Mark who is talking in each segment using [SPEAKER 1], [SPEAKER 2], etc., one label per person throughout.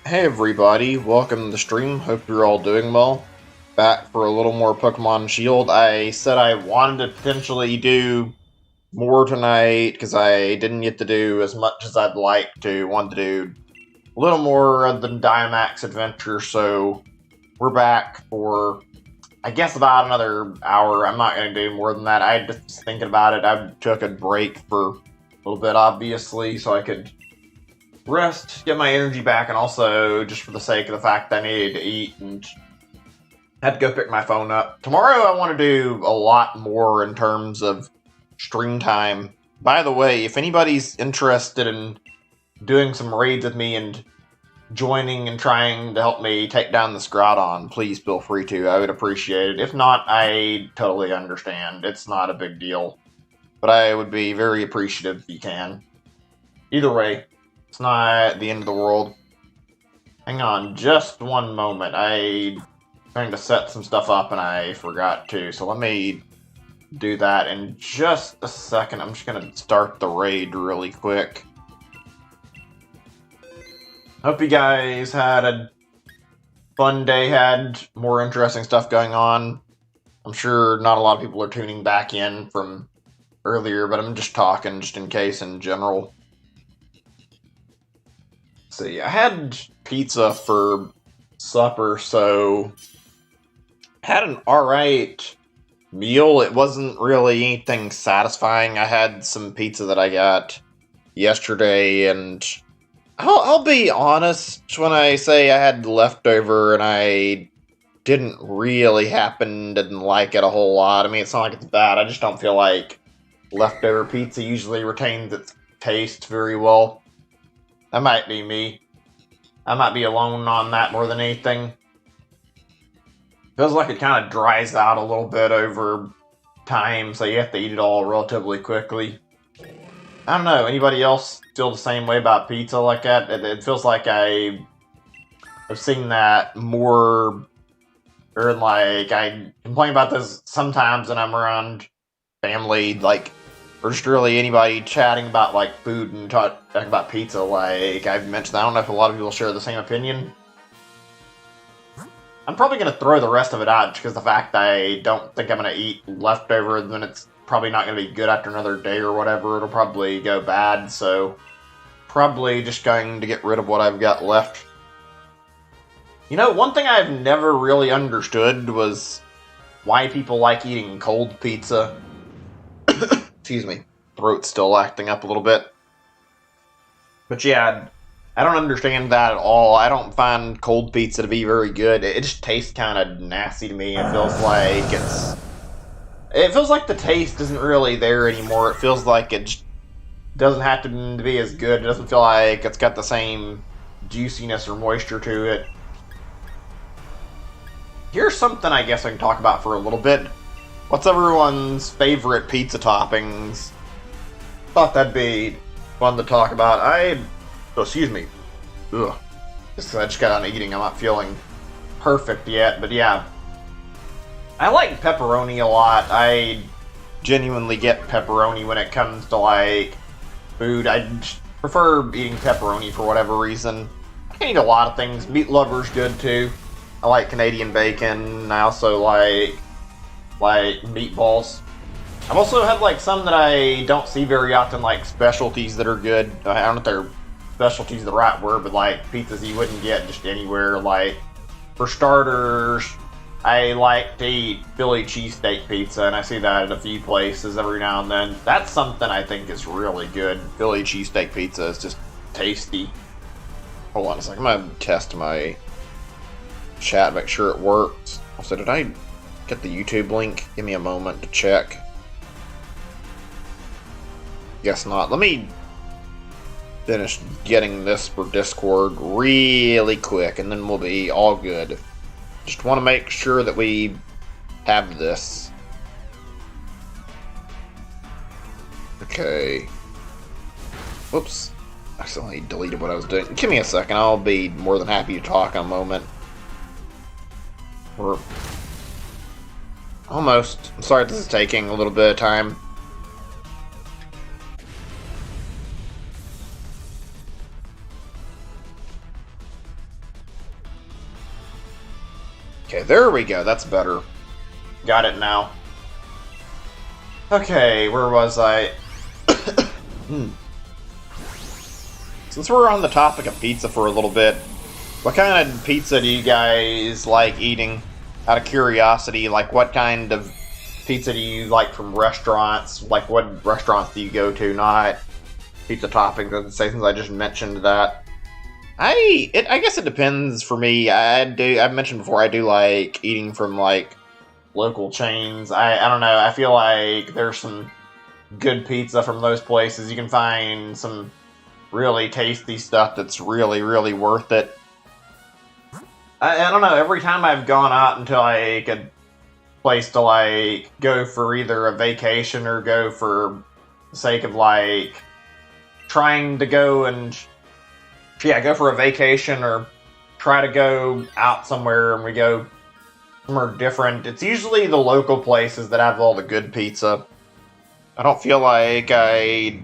[SPEAKER 1] Hey everybody, welcome to the stream. Hope you're all doing well. Back for a little more Pokemon Shield. I said I wanted to potentially do more tonight because I didn't get to do as much as I'd like to. Wanted to do a little more of the Dynamax adventure, so we're back for, I guess, about another hour. I'm not going to do more than that. I just thinking about it. I took a break for a little bit, obviously, so I could rest, get my energy back, and also just for the sake of the fact that I needed to eat and had to go pick my phone up. Tomorrow I want to do a lot more in terms of stream time. By the way, if anybody's interested in doing some raids with me and joining and trying to help me take down this Groudon, please feel free to. I would appreciate it. If not, I totally understand. It's not a big deal. But I would be very appreciative if you can. Either way, it's not the end of the world. Hang on just one moment. I'm trying to set some stuff up and I forgot to. So let me do that in just a second. I'm just going to start the raid really quick. Hope you guys had a fun day, had more interesting stuff going on. I'm sure not a lot of people are tuning back in from earlier, but I'm just talking just in case in general. See, I had pizza for supper, so I had an alright meal. It wasn't really anything satisfying. I had some pizza that I got yesterday, and I'll be honest when I say I had leftover and I didn't like it a whole lot. I mean, it's not like it's bad. I just don't feel like leftover pizza usually retains its taste very well. That might be me. I might be alone on that more than anything. Feels like it kind of dries out a little bit over time, so you have to eat it all relatively quickly. I don't know, anybody else feel the same way about pizza like that? It feels like I've seen that more, or like I complain about this sometimes when I'm around family, like, or just really anybody chatting about like food and talking about pizza. Like I've mentioned, I don't know if a lot of people share the same opinion. I'm probably going to throw the rest of it out because the fact that I don't think I'm going to eat leftover, then it's probably not going to be good after another day or whatever. It'll probably go bad, so probably just going to get rid of what I've got left. You know, one thing I've never really understood was why people like eating cold pizza. Excuse me, throat's still acting up a little bit. But yeah, I don't understand that at all. I don't find cold pizza to be very good. It just tastes kind of nasty to me. It feels like the taste isn't really there anymore. It feels like it just doesn't have to be as good. It doesn't feel like it's got the same juiciness or moisture to it. Here's something I guess I can talk about for a little bit. What's everyone's favorite pizza toppings? Thought that'd be fun to talk about. Excuse me. Ugh. I just got on eating. I'm not feeling perfect yet, but yeah. I like pepperoni a lot. I genuinely get pepperoni when it comes to, like, food. I prefer eating pepperoni for whatever reason. I can eat a lot of things. Meat lover's good, too. I like Canadian bacon. I also like meatballs. I've also had like some that I don't see very often, like specialties that are good. I don't know if they're specialties the right word, but like pizzas you wouldn't get just anywhere. Like for starters, I like to eat Philly cheesesteak pizza, and I see that at a few places every now and then. That's something I think is really good. Philly cheesesteak pizza is just tasty. Hold on a second, I'm gonna test my chat, make sure it works. Also, did I get the YouTube link? Give me a moment to check. Guess not. Let me finish getting this for Discord really quick, and then we'll be all good. Just want to make sure that we have this. Okay. Whoops. I accidentally deleted what I was doing. Give me a second. I'll be more than happy to talk in a moment. We're almost. I'm sorry this is taking a little bit of time. Okay, there we go. That's better. Got it now. Okay, where was I? Since we're on the topic of pizza for a little bit, what kind of pizza do you guys like eating? Out of curiosity, like what kind of pizza do you like from restaurants? Like what restaurants do you go to? Not pizza toppings, I'd say, since I just mentioned that. I guess it depends for me. I've mentioned before, I do like eating from like local chains. I don't know. I feel like there's some good pizza from those places. You can find some really tasty stuff that's really, really worth it. I don't know. Every time I've gone out into like a place to like go for either a vacation or go for the sake of like trying to go and go for a vacation or try to go out somewhere and we go somewhere different, it's usually the local places that have all the good pizza. I don't feel like I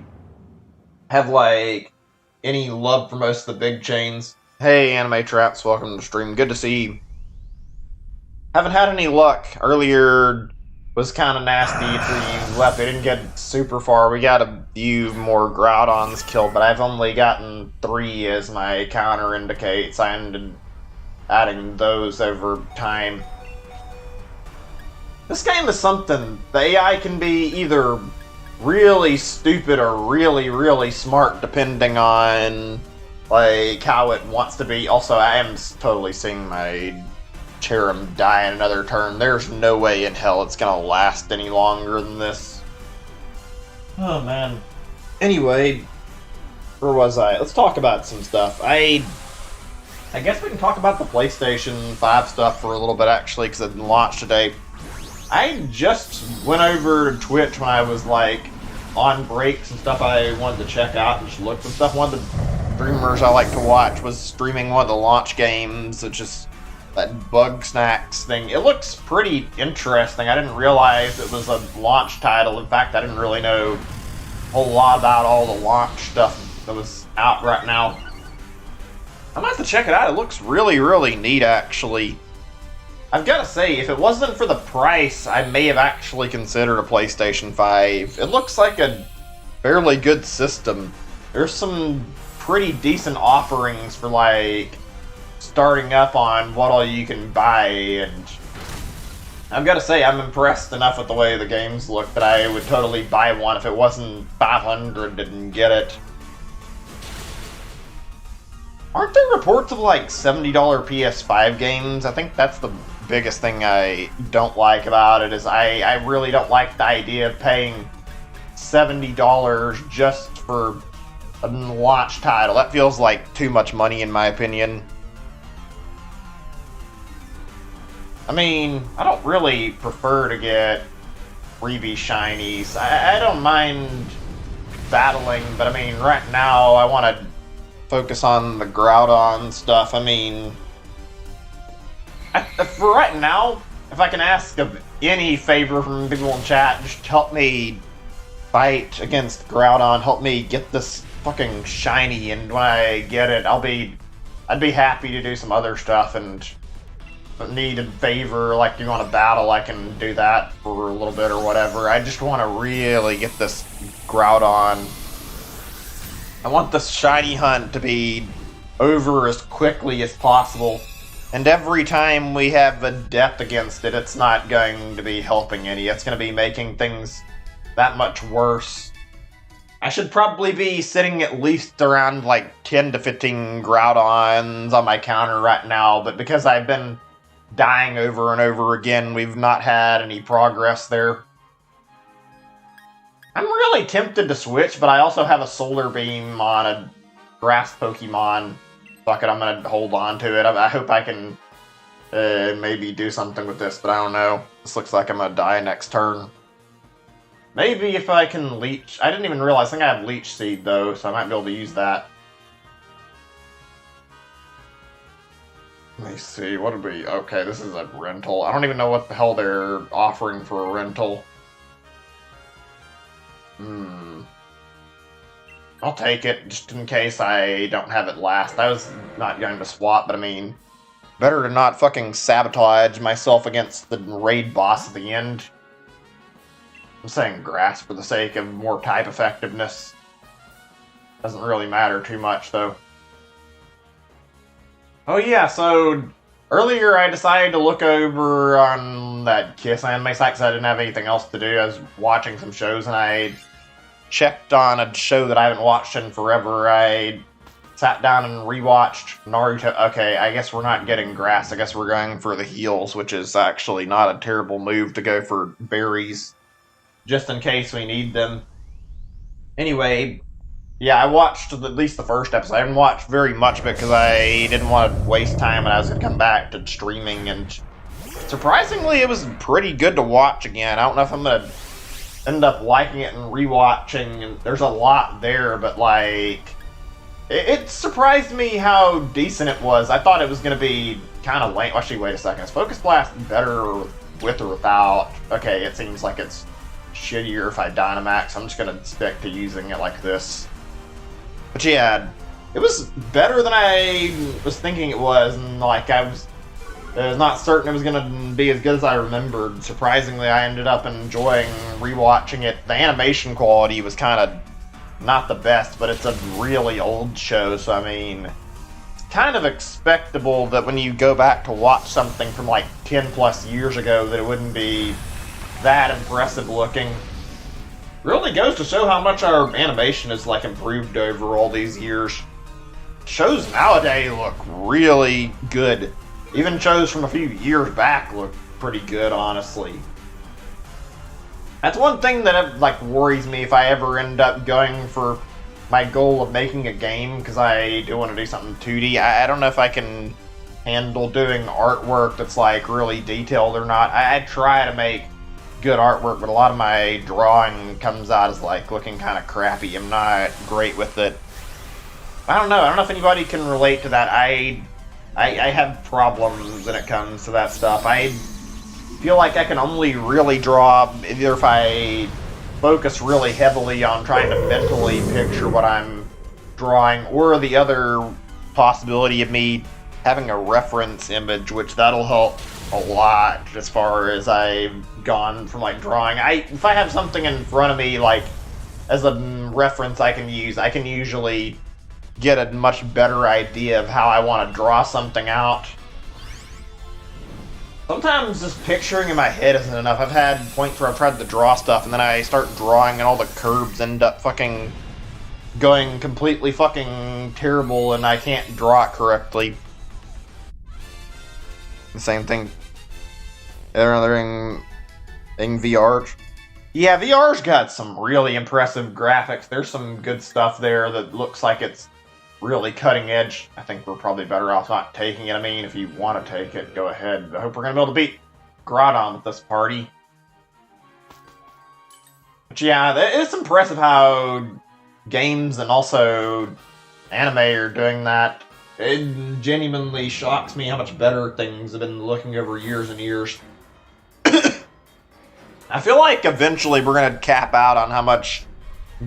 [SPEAKER 1] have like any love for most of the big chains. Hey, Anime Traps, welcome to the stream. Good to see you. Haven't had any luck. Earlier was kind of nasty after you left. We didn't get super far. We got a few more Groudons killed, but I've only gotten 3 as my counter indicates. I ended adding those over time. This game is something. The AI can be either really stupid or really, really smart depending on like how it wants to be. Also, I am totally seeing my Cherim die in another turn. There's no way in hell it's gonna last any longer than this. Oh man. Anyway, where was I? Let's talk about some stuff. I guess we can talk about the PlayStation 5 stuff for a little bit actually, because it launched today. I just went over to Twitch when I was like on breaks and stuff I wanted to check out and just look and stuff. One of the streamers I like to watch was streaming one of the launch games, which is that Bug Snacks thing. It looks pretty interesting. I didn't realize it was a launch title. In fact, I didn't really know a whole lot about all the launch stuff that was out right now. I'm gonna have to check it out. It looks really, really neat, actually. I've got to say, if it wasn't for the price, I may have actually considered a PlayStation 5. It looks like a fairly good system. There's some pretty decent offerings for, like, starting up on what all you can buy, and I've got to say, I'm impressed enough with the way the games look that I would totally buy one if it wasn't $500 and get it. Aren't there reports of, like, $70 PS5 games? I think that's the biggest thing I don't like about it, is I really don't like the idea of paying $70 just for a launch title. That feels like too much money in my opinion. I mean, I don't really prefer to get freebie shinies. I don't mind battling, but I mean, right now I want to focus on the Groudon stuff. I mean, for right now, if I can ask of any favor from people in chat, just help me fight against Groudon, help me get this fucking shiny, and when I get it, I'd be happy to do some other stuff, and need a favor, like you want to battle, I can do that for a little bit or whatever. I just want to really get this Groudon. I want this shiny hunt to be over as quickly as possible. And every time we have a death against it, it's not going to be helping any. It's going to be making things that much worse. I should probably be sitting at least around like 10 to 15 Groudons on my counter right now, but because I've been dying over and over again, we've not had any progress there. I'm really tempted to switch, but I also have a Solar Beam on a grass Pokemon. Fuck it, I'm gonna hold on to it. I hope I can maybe do something with this, but I don't know. This looks like I'm gonna die next turn. Maybe if I can leech... I didn't even realize. I think I have Leech Seed, though, so I might be able to use that. Let me see, what did we... Okay, this is a rental. I don't even know what the hell they're offering for a rental. I'll take it, just in case I don't have it last. I was not going to swap, but I mean, Better to not fucking sabotage myself against the raid boss at the end. I'm saying grass for the sake of more type effectiveness. Doesn't really matter too much, though. Oh yeah, so earlier I decided to look over on that Kiss anime site because I didn't have anything else to do. I was watching some shows and I checked on a show that I haven't watched in forever. I sat down and rewatched Naruto. Okay, I guess we're not getting grass. I guess we're going for the heals, which is actually not a terrible move to go for berries, just in case we need them. Anyway, yeah, I watched at least the first episode. I haven't watched very much of it because I didn't want to waste time and I was going to come back to streaming, and surprisingly it was pretty good to watch again. I don't know if I'm going to end up liking it and rewatching, and there's a lot there, but like, it surprised me how decent it was. I thought it was going to be kind of lame. Actually, wait a second. Is Focus Blast better with or without? Okay, it seems like it's shittier if I Dynamax. I'm just going to stick to using it like this. But yeah, it was better than I was thinking it was, and like I was not certain it was going to be as good as I remembered. Surprisingly, I ended up enjoying rewatching it. The animation quality was kind of not the best, but it's a really old show, so I mean, it's kind of expectable that when you go back to watch something from like 10 plus years ago that it wouldn't be that impressive looking. Really goes to show how much our animation has like improved over all these years. Shows nowadays look really good. Even shows from a few years back look pretty good, honestly. That's one thing that like worries me if I ever end up going for my goal of making a game, because I do want to do something 2D. I don't know if I can handle doing artwork that's like really detailed or not. I try to make good artwork, but a lot of my drawing comes out as like looking kind of crappy. I'm not great with it. I don't know if anybody can relate to that. I have problems when it comes to that stuff. I feel like I can only really draw either if I focus really heavily on trying to mentally picture what I'm drawing, or the other possibility of me having a reference image, which that'll help a lot as far as I've gone from like drawing. If I have something in front of me like as a reference I can use, I can usually get a much better idea of how I want to draw something out. Sometimes just picturing in my head isn't enough. I've had points where I've tried to draw stuff and then I start drawing and all the curves end up fucking going completely fucking terrible and I can't draw it correctly. The same thing. Another thing, VR. Yeah, VR's got some really impressive graphics. There's some good stuff there that looks like it's really cutting edge. I think we're probably better off not taking it. I mean, if you want to take it, go ahead. I hope we're going to be able to beat Groudon with this party. But yeah, it's impressive how games and also anime are doing that. It genuinely shocks me how much better things have been looking over years and years. I feel like eventually we're going to cap out on how much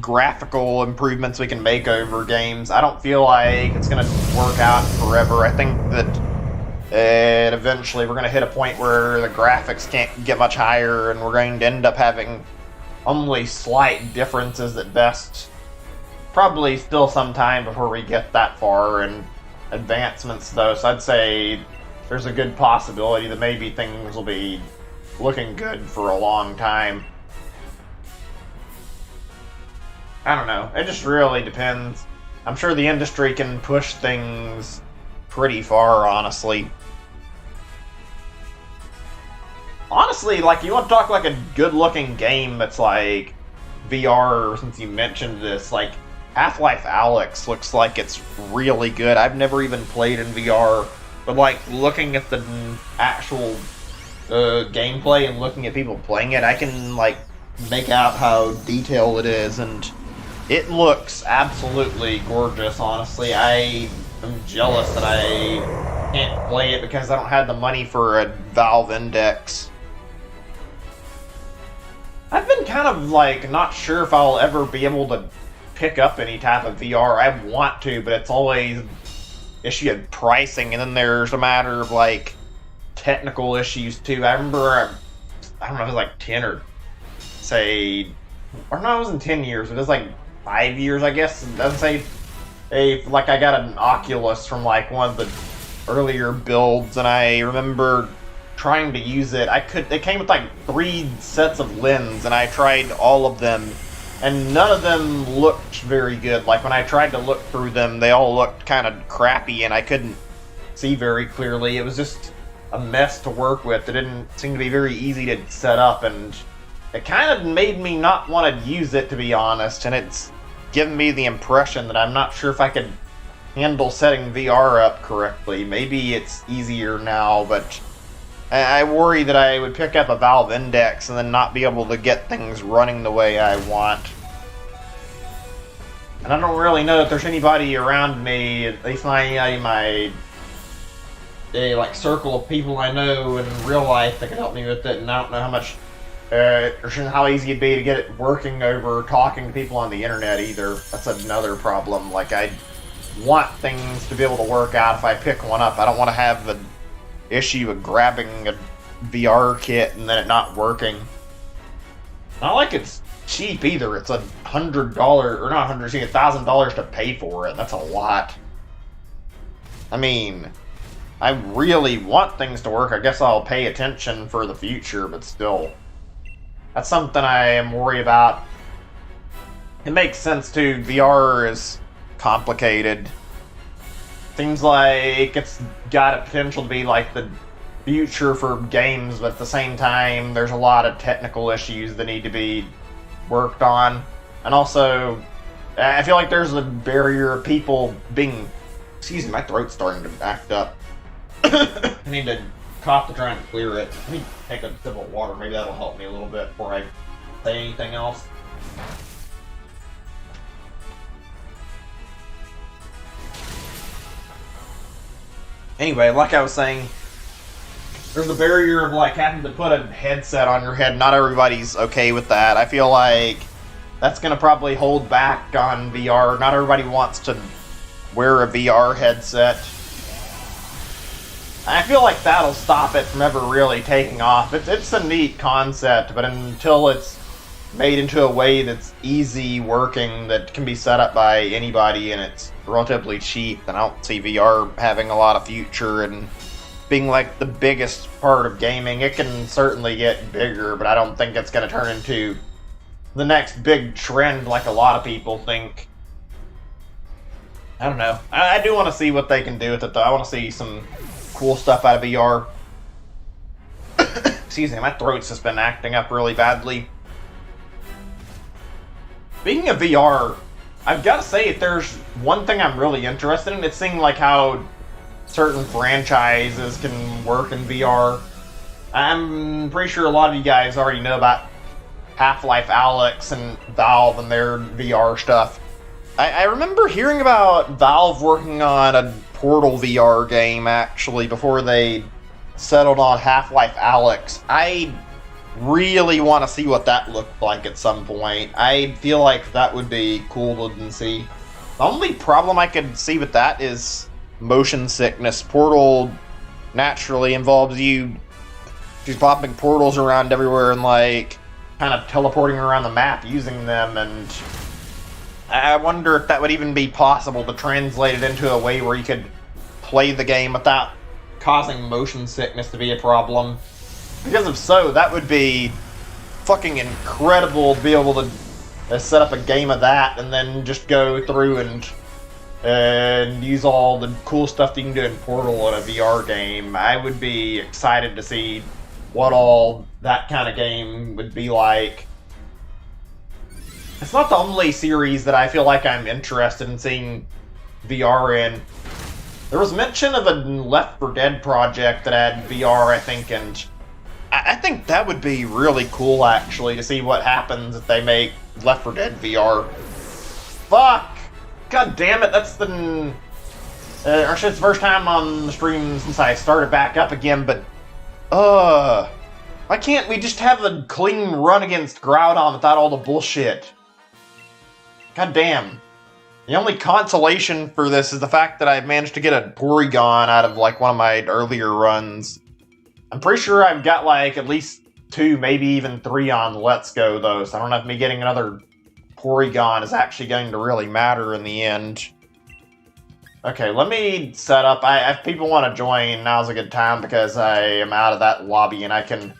[SPEAKER 1] graphical improvements we can make over games. I don't feel like it's going to work out forever. I think that eventually we're going to hit a point where the graphics can't get much higher and we're going to end up having only slight differences at best. Probably still some time before we get that far in advancements though, so I'd say there's a good possibility that maybe things will be looking good for a long time. I don't know. It just really depends. I'm sure the industry can push things pretty far, honestly. Honestly, like, you want to talk like a good-looking game that's like VR, since you mentioned this, like, Half-Life Alyx looks like it's really good. I've never even played in VR, but like, looking at the actual gameplay and looking at people playing it, I can like make out how detailed it is, and it looks absolutely gorgeous, honestly. I am jealous that I can't play it because I don't have the money for a Valve Index. I've been kind of like not sure if I'll ever be able to pick up any type of VR. I want to, but issue of pricing, and then there's a matter of like technical issues too. I remember, I don't know, it was like 10 or say, or no, it wasn't 10 years. It was like 5 years, I guess. It doesn't say. Like I got an Oculus from like one of the earlier builds, and I remember trying to use it. It came with like 3 sets of lenses, and I tried all of them, and none of them looked very good. Like when I tried to look through them, they all looked kind of crappy, and I couldn't see very clearly. It was just a mess to work with. It didn't seem to be very easy to set up, and it kind of made me not want to use it, to be honest, and it's given me the impression that I'm not sure if I could handle setting VR up correctly. Maybe it's easier now, but I worry that I would pick up a Valve Index and then not be able to get things running the way I want. And I don't really know if there's anybody around me, at least my like circle of people I know in real life that can help me with it, and I don't know how much or how easy it'd be to get it working over talking to people on the internet either. That's another problem. Like, I want things to be able to work out if I pick one up. I don't want to have the issue of grabbing a VR kit and then it not working. Not like it's cheap either. It's $100, or not $100, $1,000 to pay for it. That's a lot. I mean, I really want things to work. I guess I'll pay attention for the future, but still. That's something I am worried about. It makes sense too. VR is complicated. Seems like it's got a potential to be like the future for games, but at the same time, there's a lot of technical issues that need to be worked on. And also, I feel like there's a barrier of people being... Excuse me, my throat's starting to act up. I need to cough to try and clear it. Let me take a sip of water. Maybe that'll help me a little bit before I say anything else. Anyway, like I was saying, there's a barrier of like having to put a headset on your head. Not everybody's okay with that. I feel like that's going to probably hold back on VR. Not everybody wants to wear a VR headset. I feel like that'll stop it from ever really taking off. It's a neat concept, but until it's made into a way that's easy working, that can be set up by anybody, and it's relatively cheap, then I don't see VR having a lot of future and being like the biggest part of gaming. It can certainly get bigger, but I don't think it's going to turn into the next big trend like a lot of people think. I don't know. I do want to see what they can do with it, though. I want to see some cool stuff out of VR. Excuse me, my throat's just been acting up really badly. Speaking of VR, I've got to say, if there's one thing I'm really interested in, it's seeing like how certain franchises can work in VR. I'm pretty sure a lot of you guys already know about Half-Life Alyx and Valve and their VR stuff. I remember hearing about Valve working on a Portal VR game, actually, before they settled on Half-Life Alyx. I really want to see what that looked like at some point. I feel like that would be cool to see. The only problem I could see with that is motion sickness. Portal naturally involves you just popping portals around everywhere and, like, kind of teleporting around the map using them, and I wonder if that would even be possible to translate it into a way where you could play the game without causing motion sickness to be a problem. Because if so, that would be fucking incredible to be able to set up a game of that and then just go through and use all the cool stuff that you can do in Portal in a VR game. I would be excited to see what all that kind of game would be like. It's not the only series that I feel like I'm interested in seeing VR in. There was mention of a Left 4 Dead project that had VR, I think, and I think that would be really cool, actually, to see what happens if they make Left 4 Dead VR. Fuck! God damn it, that's the... it's the first time on the stream since I started back up again, but... why can't we just have a clean run against Groudon without all the bullshit? God damn. The only consolation for this is the fact that I've managed to get a Porygon out of like one of my earlier runs. I'm pretty sure I've got like at least 2, maybe even 3 on Let's Go though, so I don't know if me getting another Porygon is actually going to really matter in the end. Okay, let me set up. If people want to join, now's a good time because I am out of that lobby and I can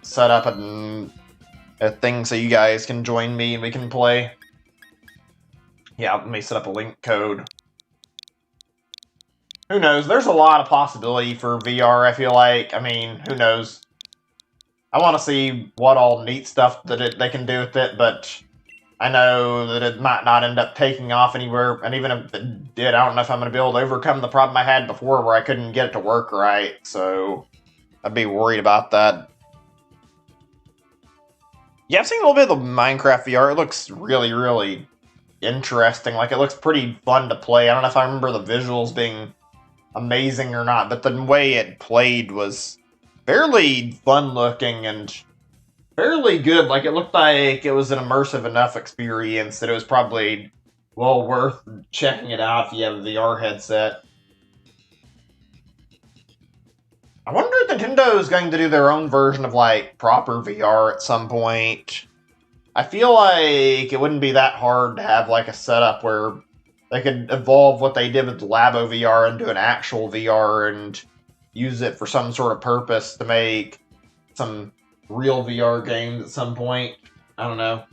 [SPEAKER 1] set up a thing so you guys can join me and we can play. Yeah, let me set up a link code. Who knows? There's a lot of possibility for VR, I feel like. I mean, who knows? I want to see what all neat stuff that they can do with it, but I know that it might not end up taking off anywhere, and even if it did, I don't know if I'm going to be able to overcome the problem I had before where I couldn't get it to work right, so I'd be worried about that. Yeah, I've seen a little bit of the Minecraft VR. It looks really, really interesting. Like, it looks pretty fun to play. I don't know if I remember the visuals being amazing or not, but the way it played was fairly fun-looking and fairly good. Like, it looked like it was an immersive enough experience that it was probably well worth checking it out if you have a VR headset. I wonder if Nintendo is going to do their own version of, like, proper VR at some point. I feel like it wouldn't be that hard to have, like, a setup where they could evolve what they did with Labo VR into an actual VR and use it for some sort of purpose to make some real VR games at some point. I don't know.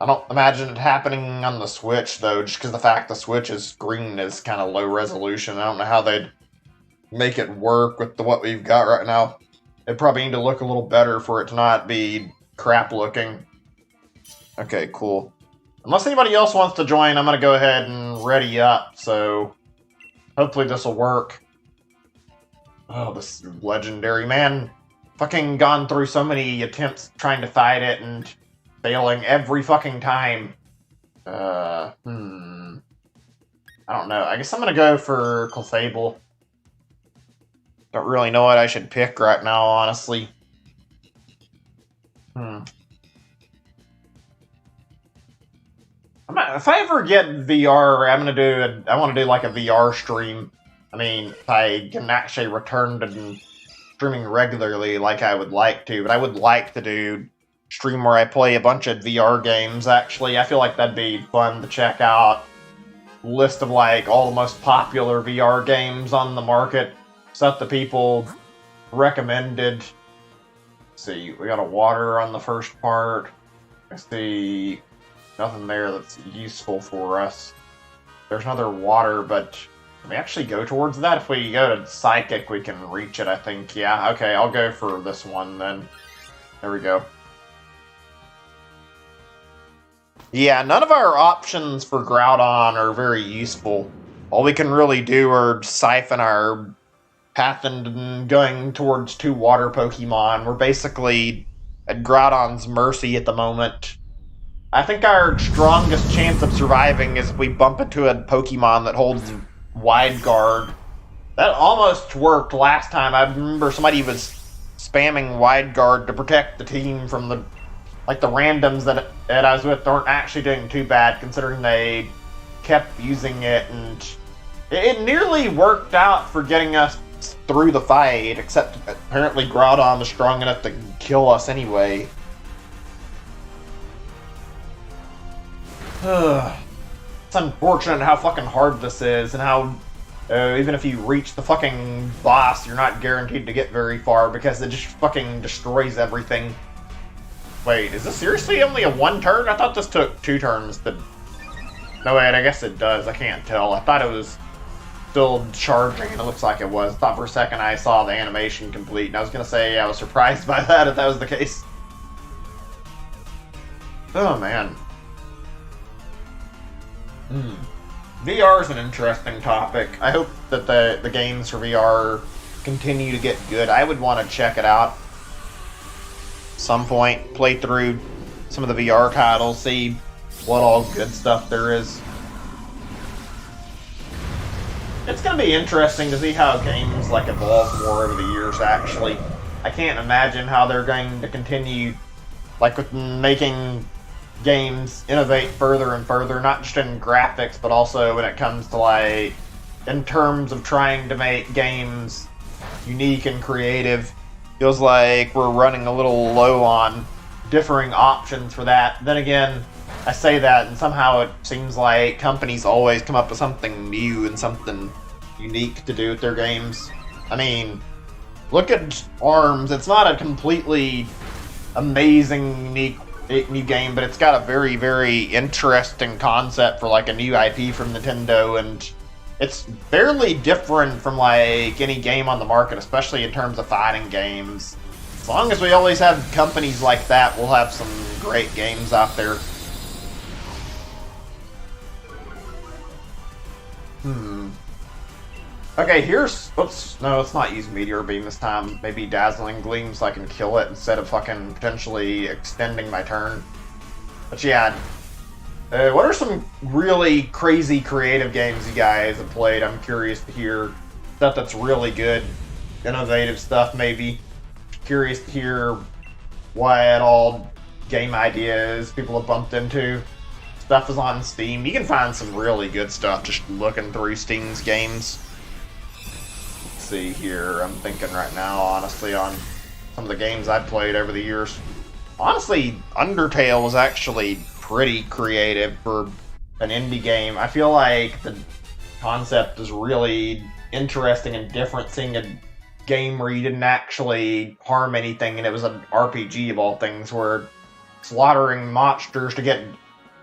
[SPEAKER 1] I don't imagine it happening on the Switch, though, just because the fact the Switch's screen is kind of low resolution. I don't know how they'd make it work with what we've got right now. It'd probably need to look a little better for it to not be crap looking. Okay, cool. Unless anybody else wants to join, I'm going to go ahead and ready up, so hopefully this will work. Oh, this legendary man. Fucking gone through so many attempts trying to fight it and failing every fucking time. I don't know. I guess I'm going to go for Clefable. Don't really know what I should pick right now, honestly. If I ever get VR, I want to do like a VR stream. I mean, if I can actually return to streaming regularly like I would like to, but I would like to do stream where I play a bunch of VR games, actually. I feel like that'd be fun to check out. List of like all the most popular VR games on the market. Stuff that people recommended. Let's see, we got a water on the first part. I see nothing there that's useful for us. There's another water, but can we actually go towards that? If we go to Psychic, we can reach it, I think. Yeah, okay, I'll go for this one then. There we go. Yeah, none of our options for Groudon are very useful. All we can really do are siphon our path and going towards 2 water Pokemon. We're basically at Groudon's mercy at the moment. I think our strongest chance of surviving is if we bump into a Pokemon that holds Wide Guard. That almost worked last time. I remember somebody was spamming Wide Guard to protect the team from the randoms that I was with aren't actually doing too bad considering they kept using it, and it nearly worked out for getting us through the fight, except apparently Groudon was strong enough to kill us anyway. It's unfortunate how fucking hard this is, and how even if you reach the fucking boss, you're not guaranteed to get very far because it just fucking destroys everything. Wait, is this seriously only a 1 turn? I thought this took 2 turns. No, wait, I guess it does. I can't tell. I thought it was still charging, and it looks like it was. I thought for a second I saw the animation complete, and I was gonna say I was surprised by that if that was the case. Oh, man. VR is an interesting topic. I hope that the games for VR continue to get good. I would want to check it out some point, play through some of the VR titles, see what all good stuff there is. It's going to be interesting to see how games like evolve more over the years, actually. I can't imagine how they're going to continue, like with making games innovate further and further, not just in graphics, but also when it comes to, like, in terms of trying to make games unique and creative. Feels like we're running a little low on differing options for that. Then again, I say that, and somehow it seems like companies always come up with something new and something unique to do with their games. I mean, look at ARMS. It's not a completely amazing, unique new game, but it's got a very, very interesting concept for like a new IP from Nintendo, and it's fairly different from like any game on the market, especially in terms of fighting games. As long as we always have companies like that, we'll have some great games out there. Okay, here's... Oops, no, let's not use Meteor Beam this time. Maybe Dazzling Gleam so I can kill it instead of fucking potentially extending my turn. But yeah, what are some really crazy creative games you guys have played? I'm curious to hear stuff that's really good. Innovative stuff, maybe. Curious to hear what all game ideas people have bumped into. Stuff is on Steam. You can find some really good stuff just looking through Steam's games. See here, I'm thinking right now, honestly, on some of the games I've played over the years. Honestly, Undertale was actually pretty creative for an indie game. I feel like the concept is really interesting and different, seeing a game where you didn't actually harm anything and it was an RPG of all things, where slaughtering monsters to get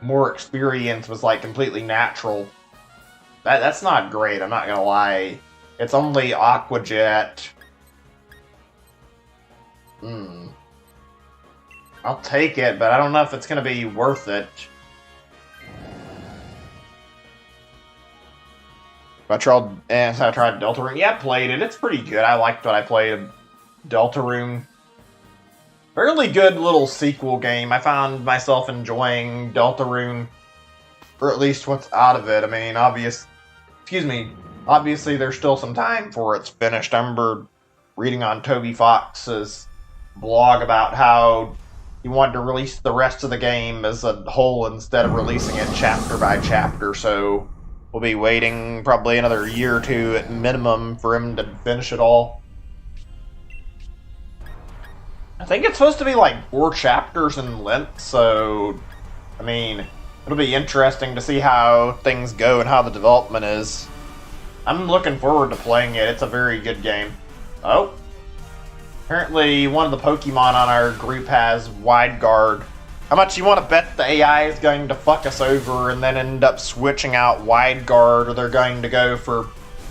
[SPEAKER 1] more experience was like completely natural. That's not great, I'm not gonna lie. It's only Aquajet. I'll take it, but I don't know if it's going to be worth it. I tried Deltarune. Yeah, I played it. It's pretty good. I liked what I played of Deltarune. Fairly good little sequel game. I found myself enjoying Deltarune, or at least what's out of it. I mean, obviously there's still some time before it's finished. I remember reading on Toby Fox's blog about how he wanted to release the rest of the game as a whole instead of releasing it chapter by chapter, so we'll be waiting probably another year or two at minimum for him to finish it all. I think it's supposed to be like 4 chapters in length, so I mean, it'll be interesting to see how things go and how the development is. I'm looking forward to playing it. It's a very good game. Oh. Apparently one of the Pokemon on our group has Wide Guard. How much you want to bet the AI is going to fuck us over and then end up switching out Wide Guard, or they're going to go for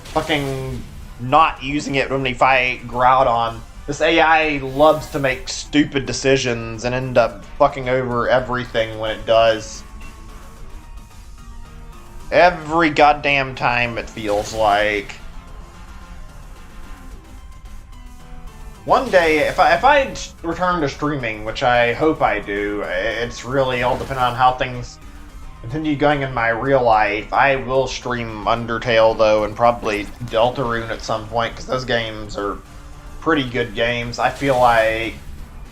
[SPEAKER 1] fucking not using it when we fight Groudon? This AI loves to make stupid decisions and end up fucking over everything when it does. Every goddamn time, it feels like. One day, if I return to streaming, which I hope I do, it's really all dependent on how things continue going in my real life. I will stream Undertale, though, and probably Deltarune at some point, because those games are pretty good games. I feel like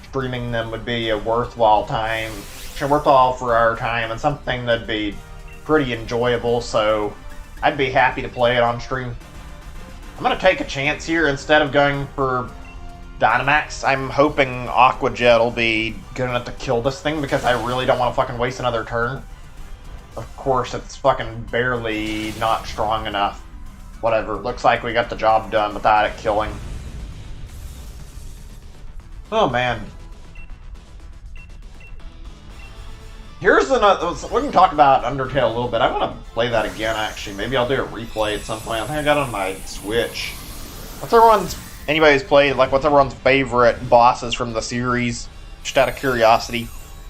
[SPEAKER 1] streaming them would be a worthwhile for our time, and something that'd be pretty enjoyable, so I'd be happy to play it on stream. I'm gonna take a chance here instead of going for Dynamax. I'm hoping Aquajet will be good enough to kill this thing, because I really don't want to fucking waste another turn. Of course, it's fucking barely not strong enough. Whatever, looks like we got the job done without it killing. Oh man. Here's another. We can talk about Undertale a little bit. I want to play that again, actually. Maybe I'll do a replay at some point. I think I got it on my Switch. What's everyone's favorite bosses from the series? Just out of curiosity.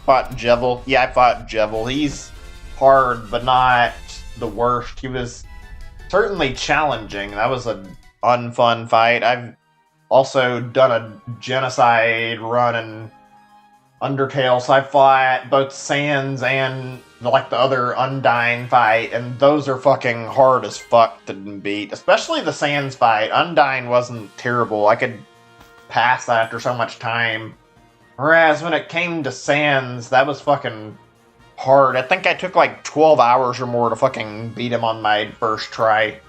[SPEAKER 1] Fought Jevil. Yeah, I fought Jevil. He's hard, but not the worst. He was certainly challenging. That was an unfun fight. I've also done a genocide run in Undertale, so I fought both Sans and like the other Undyne fight, and those are fucking hard as fuck to beat. Especially the Sans fight. Undyne wasn't terrible. I could pass that after so much time. Whereas when it came to Sans, that was fucking hard. I think I took like 12 hours or more to fucking beat him on my first try.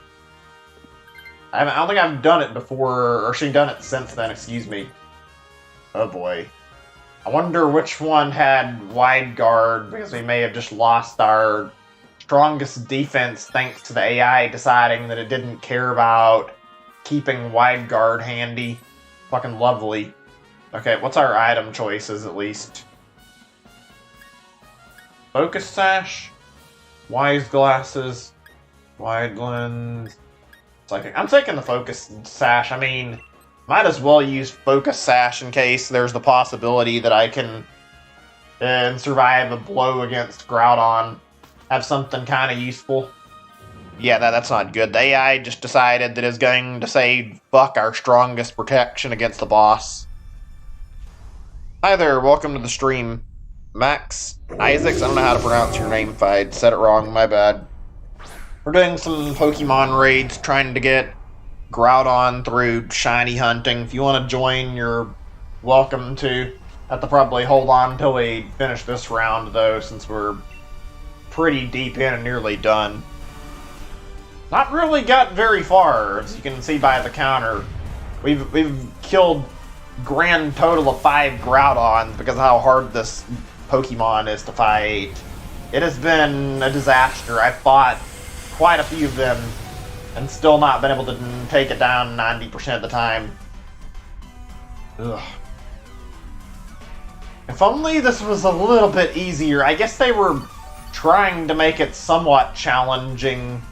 [SPEAKER 1] I don't think I've done it before, or she's done it since then, excuse me. Oh boy. I wonder which one had wide guard, because we may have just lost our strongest defense thanks to the AI deciding that it didn't care about keeping wide guard handy. Fucking lovely. Okay, what's our item choices at least? Focus sash, wise glasses, wide lens. I'm taking the focus sash. I mean, might as well use focus sash in case there's the possibility that I can survive a blow against Groudon. Have something kind of useful. Yeah, that's not good. The AI just decided that it's going to say fuck our strongest protection against the boss. Hi there, welcome to the stream. Max Isaacs, I don't know how to pronounce your name if I said it wrong, my bad. We're doing some Pokemon raids, trying to get Groudon through shiny hunting. If you want to join, you're welcome to. Have to probably hold on until we finish this round, though, since we're pretty deep in and nearly done. Not really got very far, as you can see by the counter. We've killed grand total of 5 Groudons because of how hard this Pokemon is to fight. It has been a disaster. I've fought quite a few of them and still not been able to take it down 90% of the time. Ugh. If only this was a little bit easier. I guess they were trying to make it somewhat challenging,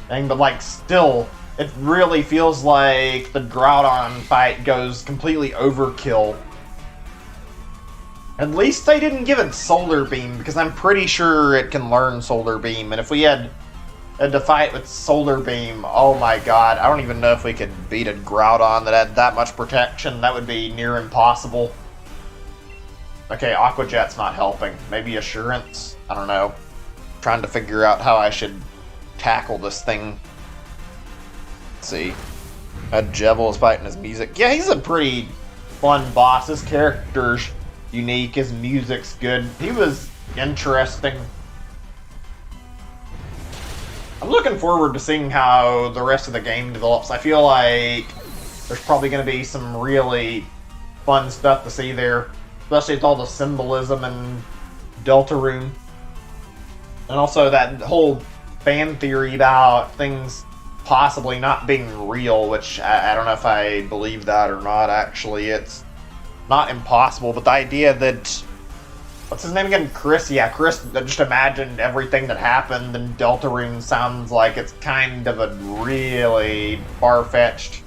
[SPEAKER 1] but like still, it really feels like the Groudon fight goes completely overkill. At least they didn't give it Solar Beam, because I'm pretty sure it can learn Solar Beam, and if we had to fight with Solar Beam, oh my god, I don't even know if we could beat a Groudon that had that much protection. That would be near impossible. Okay, Aqua Jet's not helping. Maybe Assurance? I don't know. Trying to figure out how I should tackle this thing. Let's see. Jevil is fighting his music. Yeah, he's a pretty fun boss. His character's unique. His music's good. He was interesting. I'm looking forward to seeing how the rest of the game develops. I feel like there's probably going to be some really fun stuff to see there, especially with all the symbolism and Deltarune. And also that whole fan theory about things possibly not being real, which I don't know if I believe that or not, actually. It's not impossible, but the idea that... What's his name again? Chris? Yeah, Chris just imagined everything that happened, and Deltarune sounds like it's kind of a really far-fetched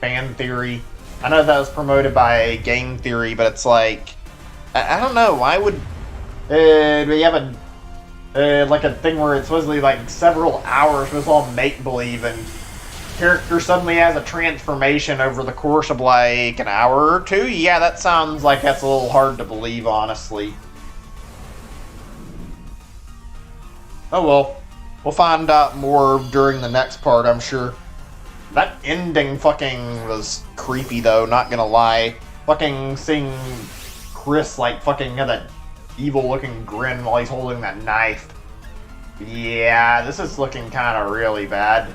[SPEAKER 1] fan theory. I know that was promoted by Game Theory, but it's like... I don't know, why would... we have like a thing where it's supposedly like several hours, but it's all make-believe, and character suddenly has a transformation over the course of like an hour or two? Yeah, that sounds like that's a little hard to believe, honestly. Oh well, we'll find out more during the next part, I'm sure. That ending fucking was creepy though, not gonna lie. Fucking seeing Chris like fucking have that evil looking grin while he's holding that knife. Yeah, this is looking kind of really bad.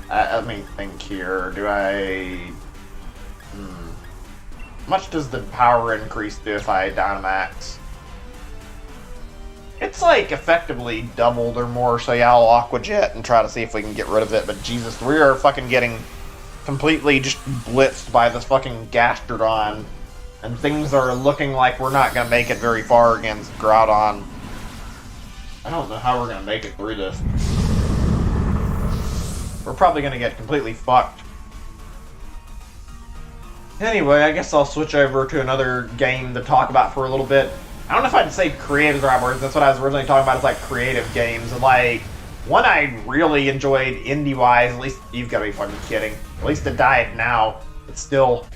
[SPEAKER 1] Let me think here. Do I... How much does the power increase do if I Dynamax? It's like effectively doubled or more, so yeah, I'll Aqua Jet and try to see if we can get rid of it, but Jesus, we are fucking getting completely just blitzed by this fucking Gastrodon, and things are looking like we're not gonna make it very far against Groudon. I don't know how we're gonna make it through this. We're probably gonna get completely fucked. Anyway, I guess I'll switch over to another game to talk about for a little bit. I don't know if I'd say creative rivalries, that's what I was originally talking about, is like creative games. And like, one I really enjoyed indie-wise, at least you've got to be fucking kidding. At least it died now, but still.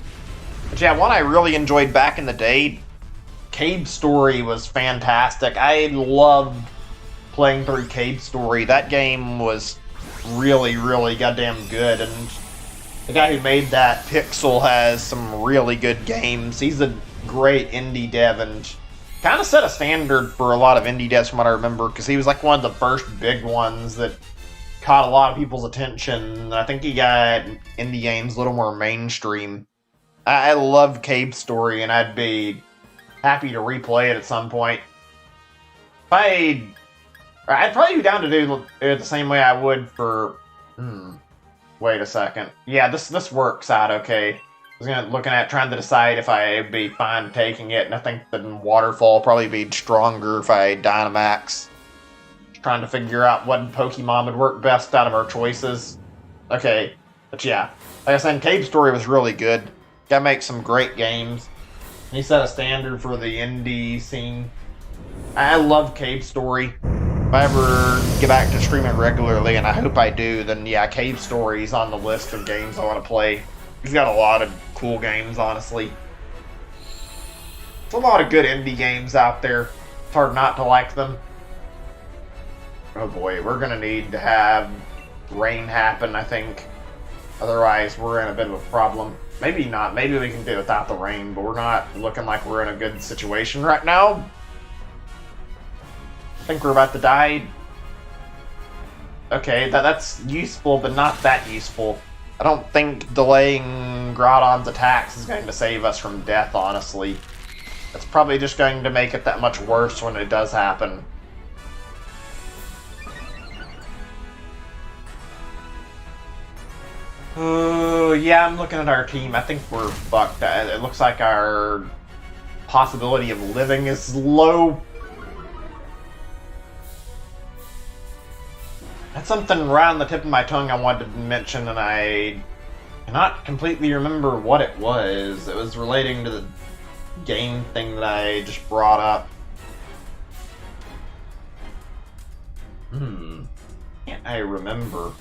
[SPEAKER 1] But yeah, one I really enjoyed back in the day, Cave Story was fantastic. I loved playing through Cave Story. That game was really, really goddamn good, and the guy who made that, Pixel, has some really good games. He's a great indie dev, and kind of set a standard for a lot of indie devs from what I remember, because he was like one of the first big ones that caught a lot of people's attention. I think he got indie games a little more mainstream. I love Cave's Story, and I'd be happy to replay it at some point. I'd probably be down to do it the same way I would for... Wait a second. Yeah, this works out okay. I was looking at trying to decide if I'd be fine taking it, and I think the Waterfall probably be stronger if I Dynamax. Trying to figure out what Pokemon would work best out of our choices. Okay, but yeah. Like I said, Cave's Story was really good. Guy makes some great games. He set a standard for the indie scene. I love Cave's Story. If I ever get back to streaming regularly, and I hope I do, then yeah, Cave's Story's on the list of games I want to play. He's got a lot of cool games, honestly. There's a lot of good indie games out there. It's hard not to like them. Oh boy, we're gonna need to have rain happen, I think. Otherwise, we're in a bit of a problem. Maybe not. Maybe we can do it without the rain, but we're not looking like we're in a good situation right now. I think we're about to die. Okay, that's useful, but not that useful. I don't think delaying Groudon's attacks is going to save us from death, honestly. It's probably just going to make it that much worse when it does happen. Yeah, I'm looking at our team. I think we're fucked. It looks like our possibility of living is low. That's something right on the tip of my tongue I wanted to mention, and I cannot completely remember what it was. It was relating to the game thing that I just brought up. Can't I remember?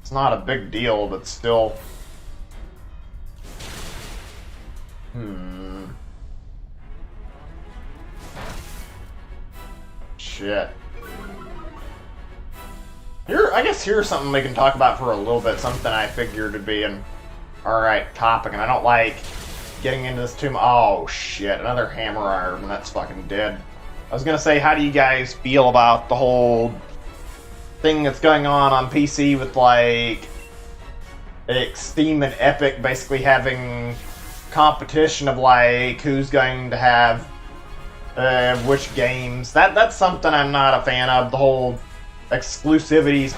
[SPEAKER 1] It's not a big deal, but still. Shit. I guess here's something we can talk about for a little bit. Something I figured would be an alright topic, and I don't like getting into this too much. Oh shit, another hammer arm, and that's fucking dead. I was gonna say, how do you guys feel about the whole thing that's going on PC with like Steam and Epic basically having competition of like who's going to have which games? That's something I'm not a fan of. The whole exclusivity to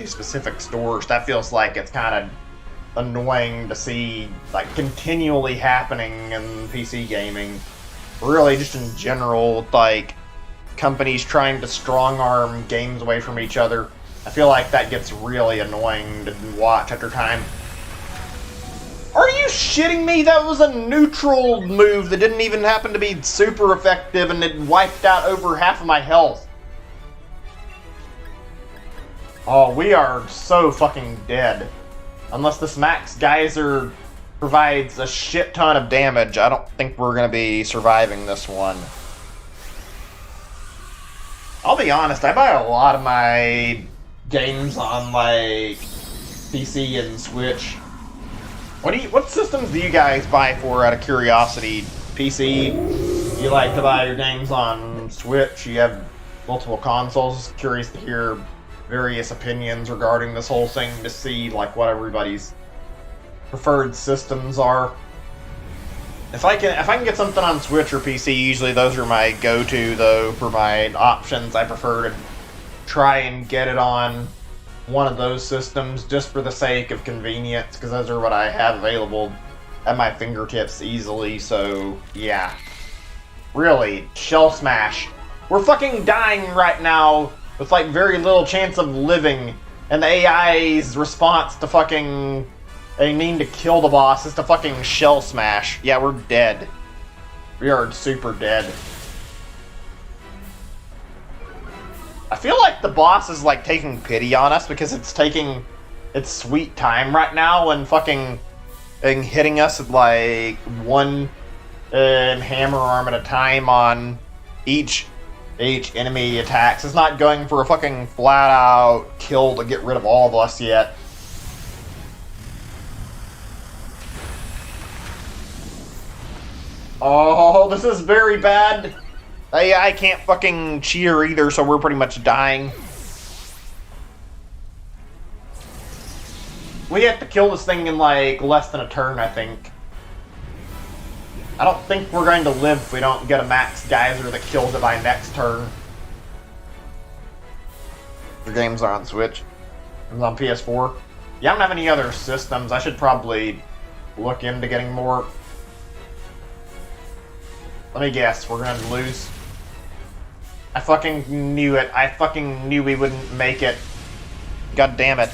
[SPEAKER 1] specific stores. That feels like it's kind of annoying to see, like, continually happening in PC gaming. Really, just in general, like, companies trying to strong-arm games away from each other. I feel like that gets really annoying to watch after time. Are you shitting me? That was a neutral move that didn't even happen to be super effective, and it wiped out over half of my health. Oh, we are so fucking dead. Unless this Max Geyser provides a shit ton of damage, I don't think we're going to be surviving this one. I'll be honest, I buy a lot of my games on, like, PC and Switch. What systems do you guys buy for, out of curiosity? PC? You like to buy your games on Switch? You have multiple consoles? Curious to hear various opinions regarding this whole thing, to see like what everybody's preferred systems are. If I can get something on Switch or PC, usually those are my go-to though for my options. I prefer to try and get it on one of those systems just for the sake of convenience, because those are what I have available at my fingertips easily. So yeah, really, Shell Smash. We're fucking dying right now with like very little chance of living, and the AI's response to fucking needing to kill the boss is to fucking Shell Smash. Yeah, we're dead. We are super dead. I feel like the boss is like taking pity on us because it's taking its sweet time right now and fucking hitting us with like one hammer arm at a time on each enemy attacks. It's not going for a fucking flat out kill to get rid of all of us yet. Oh, this is very bad. I can't fucking cheer either, so we're pretty much dying. We have to kill this thing in like less than a turn, I think. I don't think we're going to live if we don't get a max geyser that kills it by next turn. The game's on Switch. It's on PS4. Yeah, I don't have any other systems. I should probably look into getting more. Let me guess, we're gonna lose. I fucking knew it. I fucking knew we wouldn't make it. God damn it.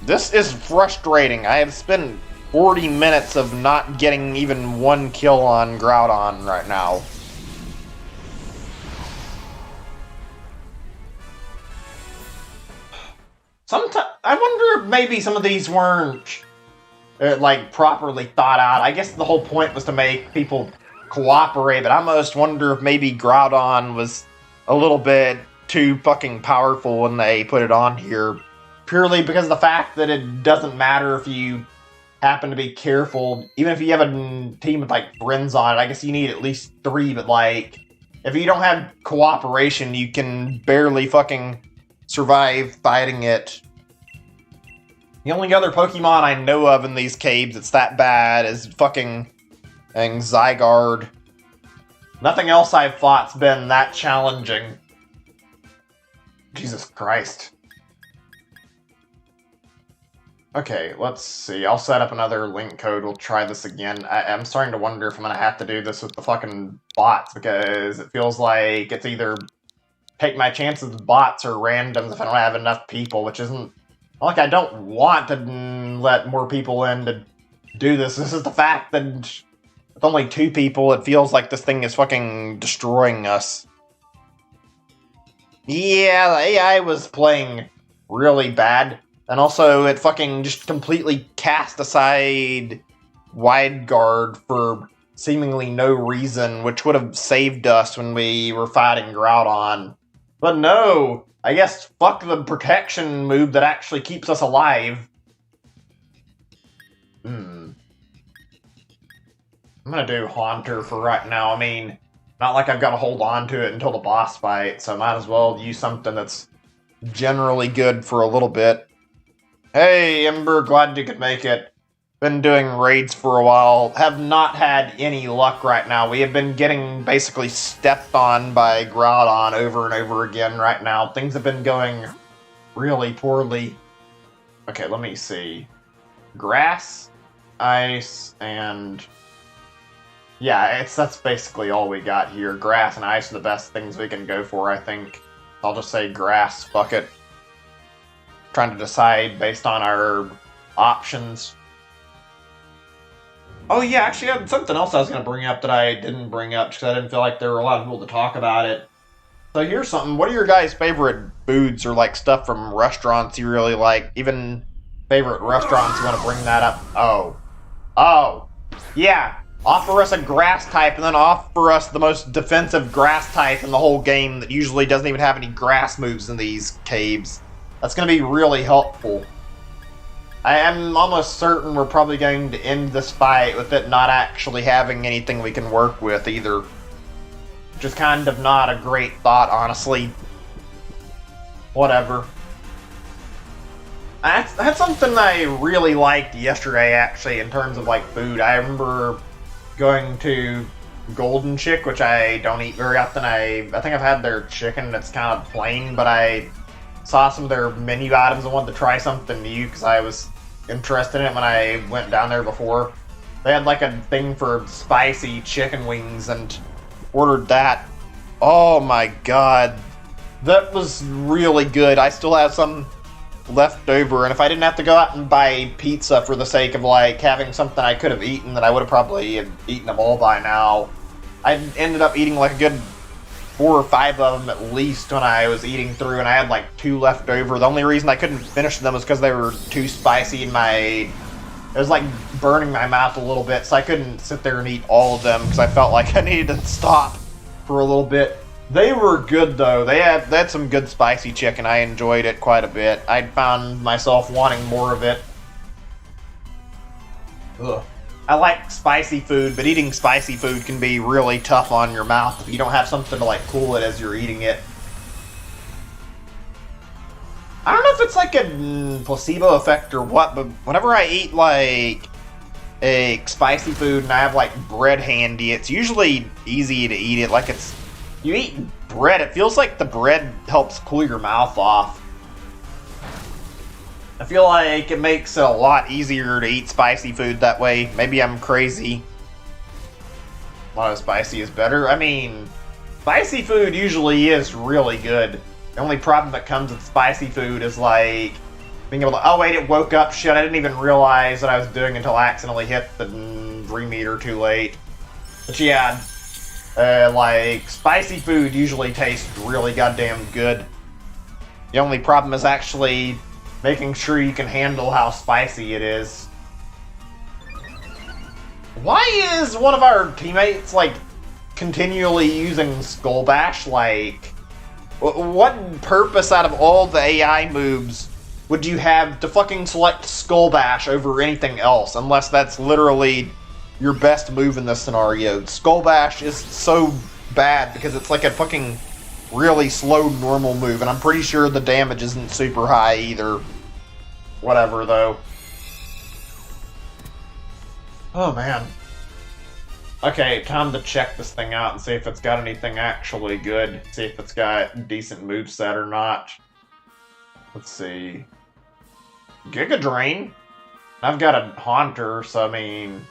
[SPEAKER 1] This is frustrating. I have spent 40 minutes of not getting even one kill on Groudon right now. Sometimes I wonder if maybe some of these weren't like properly thought out. I guess the whole point was to make people cooperate, but I almost wonder if maybe Groudon was a little bit too fucking powerful when they put it on here. Purely because of the fact that it doesn't matter if you happen to be careful. Even if you have a team with like friends on it, I guess you need at least 3, but like, if you don't have cooperation, you can barely fucking survive fighting it. The only other Pokemon I know of in these caves that's that bad is fucking Zygarde. Nothing else I've fought's been that challenging. Jesus Christ. Okay, let's see. I'll set up another link code. We'll try this again. I'm starting to wonder if I'm gonna have to do this with the fucking bots, because it feels like it's either take my chances with bots or randoms if I don't have enough people, which isn't... Like, I don't want to let more people in to do this. This is the fact that with only 2 people, it feels like this thing is fucking destroying us. Yeah, the AI was playing really bad. And also, it fucking just completely cast aside Wide Guard for seemingly no reason, which would have saved us when we were fighting Groudon. But no! I guess fuck the protection move that actually keeps us alive. I'm gonna do Haunter for right now. I mean, not like I've got to hold on to it until the boss fight, so I might as well use something that's generally good for a little bit. Hey, Ember, glad you could make it. Been doing raids for a while. Have not had any luck right now. We have been getting basically stepped on by Groudon over and over again right now. Things have been going really poorly. Okay, let me see. Grass, ice, and... yeah, that's basically all we got here. Grass and ice are the best things we can go for, I think. I'll just say grass, fuck it. Trying to decide based on our options. Oh yeah, actually I had something else I was going to bring up that I didn't bring up because I didn't feel like there were a lot of people to talk about it. So here's something. What are your guys' favorite foods or like stuff from restaurants you really like? Even favorite restaurants, you want to bring that up? Oh. Yeah. Offer us a grass type and then offer us the most defensive grass type in the whole game that usually doesn't even have any grass moves in these caves. That's going to be really helpful. I am almost certain we're probably going to end this fight with it not actually having anything we can work with either. Which is kind of not a great thought, honestly. Whatever. I had something I really liked yesterday, actually, in terms of, like, food. I remember going to Golden Chick, which I don't eat very often. I think I've had their chicken that's kind of plain, but I saw some of their menu items and wanted to try something new because I was interested in it when I went down there before. They had like a thing for spicy chicken wings and ordered that. Oh my god. That was really good. I still have some left over, and if I didn't have to go out and buy pizza for the sake of like having something I could have eaten, then I would have probably eaten them all by now. I ended up eating like a good 4 or 5 of them at least when I was eating through, and I had like 2 left over. The only reason I couldn't finish them was because they were too spicy and it was like burning my mouth a little bit, so I couldn't sit there and eat all of them because I felt like I needed to stop for a little bit. They were good though. They had some good spicy chicken. I enjoyed it quite a bit. I found myself wanting more of it. Ugh. I like spicy food, but eating spicy food can be really tough on your mouth if you don't have something to like cool it as you're eating it. I don't know if it's like a placebo effect or what, but whenever I eat like a spicy food and I have like bread handy, it's usually easy to eat it. Like you eat bread, it feels like the bread helps cool your mouth off. I feel like it makes it a lot easier to eat spicy food that way. Maybe I'm crazy. A lot of spicy is better. I mean, spicy food usually is really good. The only problem that comes with spicy food is like being able to, oh wait, it woke up, shit, I didn't even realize what I was doing until I accidentally hit the 3 meter too late. But yeah, like, spicy food usually tastes really goddamn good. The only problem is actually making sure you can handle how spicy it is. Why is one of our teammates, like, continually using Skull Bash? Like, what purpose out of all the AI moves would you have to fucking select Skull Bash over anything else, unless that's literally your best move in this scenario? Skull Bash is so bad because it's like a fucking really slow normal move, and I'm pretty sure the damage isn't super high either. Whatever, though. Oh, man. Okay, time to check this thing out and see if it's got anything actually good. See if it's got a decent moveset or not. Let's see. Giga Drain? I've got a Haunter, so I mean...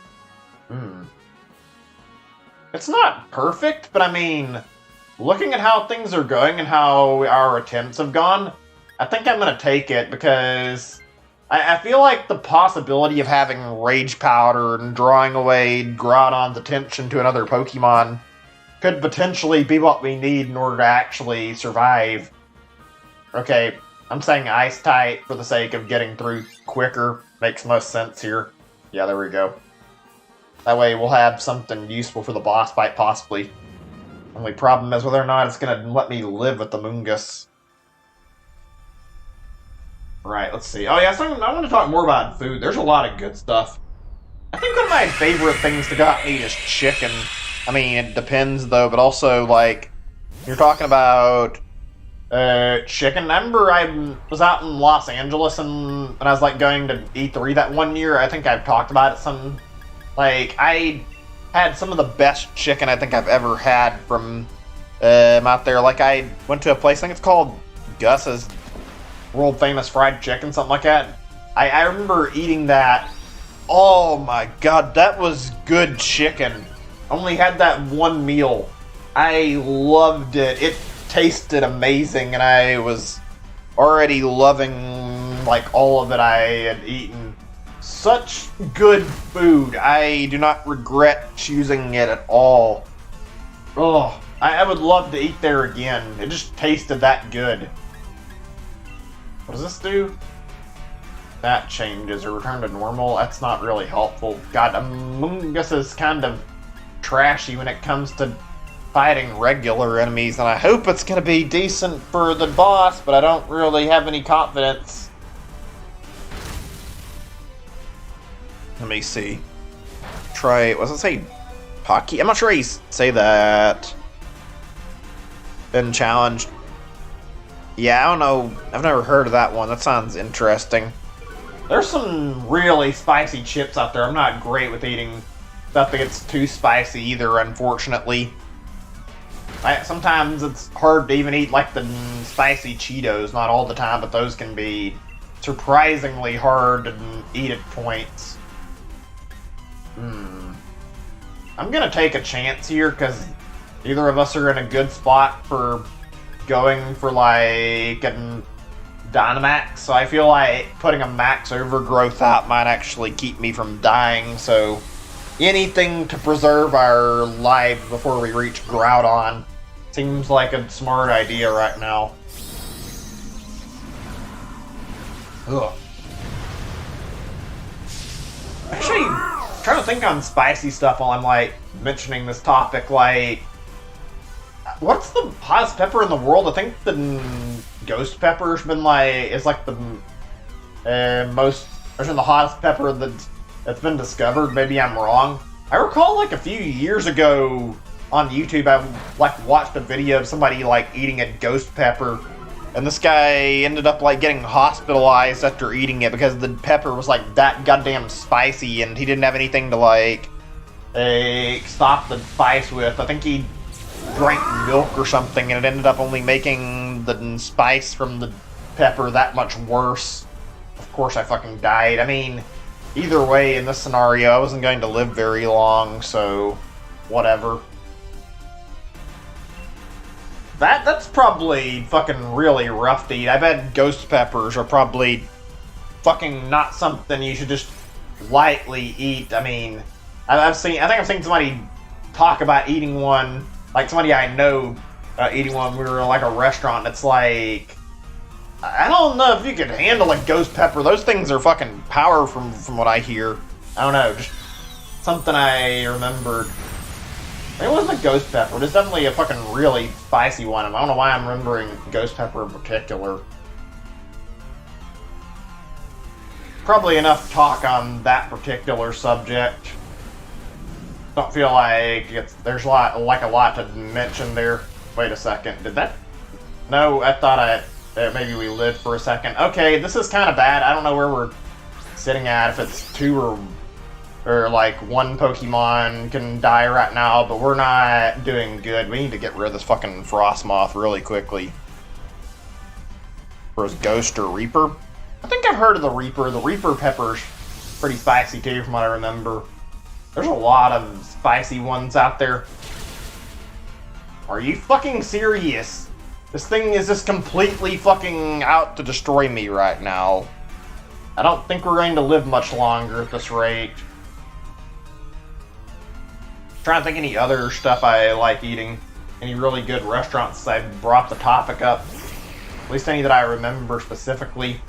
[SPEAKER 1] It's not perfect, but I mean... Looking at how things are going and how our attempts have gone, I think I'm gonna take it because... I feel like the possibility of having Rage Powder and drawing away Groudon's attention to another Pokemon could potentially be what we need in order to actually survive. Okay, I'm saying Ice type for the sake of getting through quicker. Makes most sense here. Yeah, there we go. That way we'll have something useful for the boss fight, possibly. Only problem is whether or not it's gonna let me live with the Mungus. Right, let's see. Oh yeah, so I want to talk more about food. There's a lot of good stuff. I think one of my favorite things to got eat is chicken. I mean, it depends though, but also like, you're talking about chicken. I remember I was out in Los Angeles and I was like going to E3 that one year. I think I've talked about it some. Like, I had some of the best chicken I think I've ever had from out there. Like, I went to a place, I think it's called Gus's World Famous Fried Chicken, something like that. I remember eating that. Oh my god, that was good chicken. Only had that one meal. I loved it. It tasted amazing, and I was already loving like all of it I had eaten. Such good food. I do not regret choosing it at all. Oh, I would love to eat there again. It just tasted that good. What does this do? That changes or return to normal. That's not really helpful. God, Mungus is kind of trashy when it comes to fighting regular enemies, and I hope it's going to be decent for the boss, but I don't really have any confidence. Let me see. Try, what does it say? Pocky? I'm not sure how you say that. Been challenged. Yeah, I don't know. I've never heard of that one. That sounds interesting. There's some really spicy chips out there. I'm not great with eating stuff that gets too spicy either, unfortunately. Sometimes it's hard to even eat like the spicy Cheetos. Not all the time, but those can be surprisingly hard to eat at points. I'm gonna take a chance here because either of us are in a good spot for going for like a Dynamax, so I feel like putting a max overgrowth out might actually keep me from dying, so anything to preserve our lives before we reach Groudon seems like a smart idea right now. Ugh. Actually, I'm trying to think on spicy stuff while I'm like mentioning this topic, like what's the hottest pepper in the world? I think the ghost pepper's been like, is like the most, or the hottest pepper that's it's been discovered. Maybe I'm wrong. I recall like a few years ago on YouTube, I like watched a video of somebody like eating a ghost pepper, and this guy ended up like getting hospitalized after eating it because the pepper was like that goddamn spicy, and he didn't have anything to like stop the spice with. I think he drank milk or something, and it ended up only making the spice from the pepper that much worse. Of course, I fucking died. I mean, either way, in this scenario, I wasn't going to live very long, so whatever. That's probably fucking really rough to eat. I bet ghost peppers are probably fucking not something you should just lightly eat. I mean, I think I've seen somebody talk about eating one, like somebody I know eating one. We were in like a restaurant. It's like, I don't know if you could handle a ghost pepper. Those things are fucking power from what I hear. I don't know, just something I remembered. It wasn't a ghost pepper. It's definitely a fucking really spicy one. And I don't know why I'm remembering ghost pepper in particular. Probably enough talk on that particular subject. Don't feel like there's a lot to mention there. Wait a second. Did that? No, I thought maybe we lived for a second. Okay, this is kind of bad. I don't know where we're sitting at. If it's 2 or like 1 Pokemon can die right now, but we're not doing good. We need to get rid of this fucking Frostmoth really quickly. Or is Ghost or Reaper? I think I've heard of the Reaper. The Reaper pepper's pretty spicy too, from what I remember. There's a lot of spicy ones out there. Are you fucking serious? This thing is just completely fucking out to destroy me right now. I don't think we're going to live much longer at this rate. Trying to think any other stuff I like eating. Any really good restaurants I brought the topic up. At least any that I remember specifically.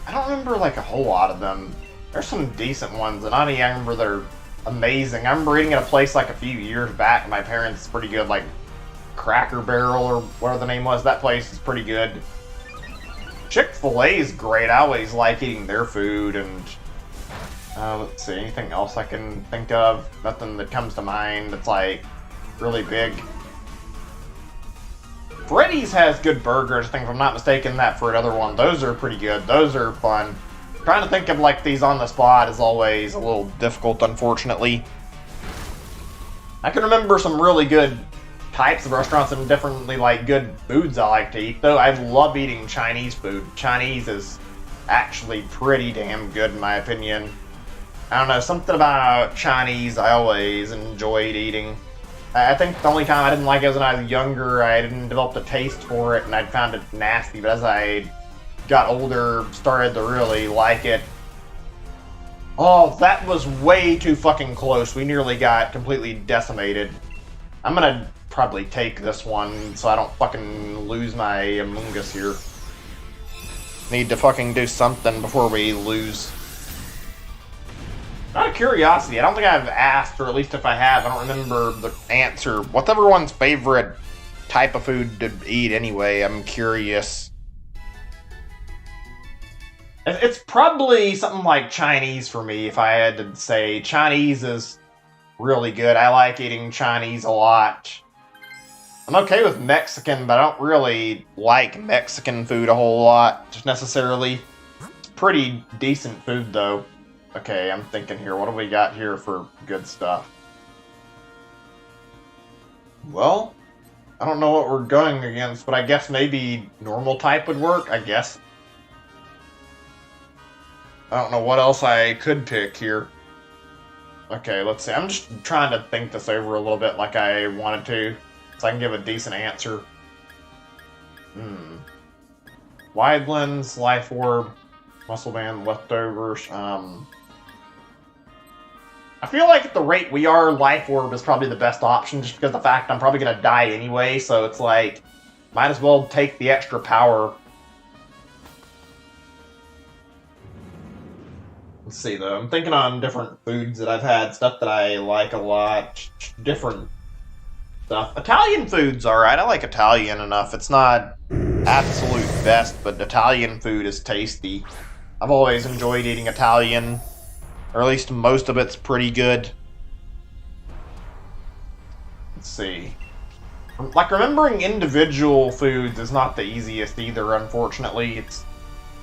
[SPEAKER 1] I don't remember like a whole lot of them. There's some decent ones, and I remember they're amazing. I remember eating at a place like a few years back. My parents' pretty good, like Cracker Barrel or whatever the name was. That place is pretty good. Chick-fil-A is great. I always like eating their food, and let's see, anything else I can think of? Nothing that comes to mind that's like really big. Freddy's has good burgers, I think, if I'm not mistaken, that for another one. Those are pretty good. Those are fun. Trying to think of like these on the spot is always a little difficult, unfortunately. I can remember some really good types of restaurants and definitely like good foods I like to eat, though. I love eating Chinese food. Chinese is actually pretty damn good in my opinion. I don't know, something about Chinese I always enjoyed eating. I think the only time I didn't like it was when I was younger. I didn't develop a taste for it and I found it nasty, but as I got older, started to really like it. Oh, that was way too fucking close. We nearly got completely decimated. I'm gonna probably take this one so I don't fucking lose my Among Us here. Need to fucking do something before we lose. Out of curiosity, I don't think I've asked, or at least if I have, I don't remember the answer. What's everyone's favorite type of food to eat anyway? I'm curious. It's probably something like Chinese for me, if I had to say. Chinese is really good. I like eating Chinese a lot. I'm okay with Mexican, but I don't really like Mexican food a whole lot, necessarily. It's pretty decent food, though. Okay, I'm thinking here, what do we got here for good stuff? Well, I don't know what we're going against, but I guess maybe normal type would work, I guess. I don't know what else I could pick here. Okay, let's see. I'm just trying to think this over a little bit like I wanted to, so I can give a decent answer. Wide lens, life orb, muscle band, leftovers. I feel like at the rate we are, life orb is probably the best option, just because of the fact I'm probably gonna die anyway. So it's like, might as well take the extra power. Let's see though, I'm thinking on different foods that I've had, stuff that I like a lot, different stuff. Italian food's alright, I like Italian enough. It's not absolute best, but Italian food is tasty. I've always enjoyed eating Italian, or at least most of it's pretty good. Let's see. Like, remembering individual foods is not the easiest either, unfortunately. It's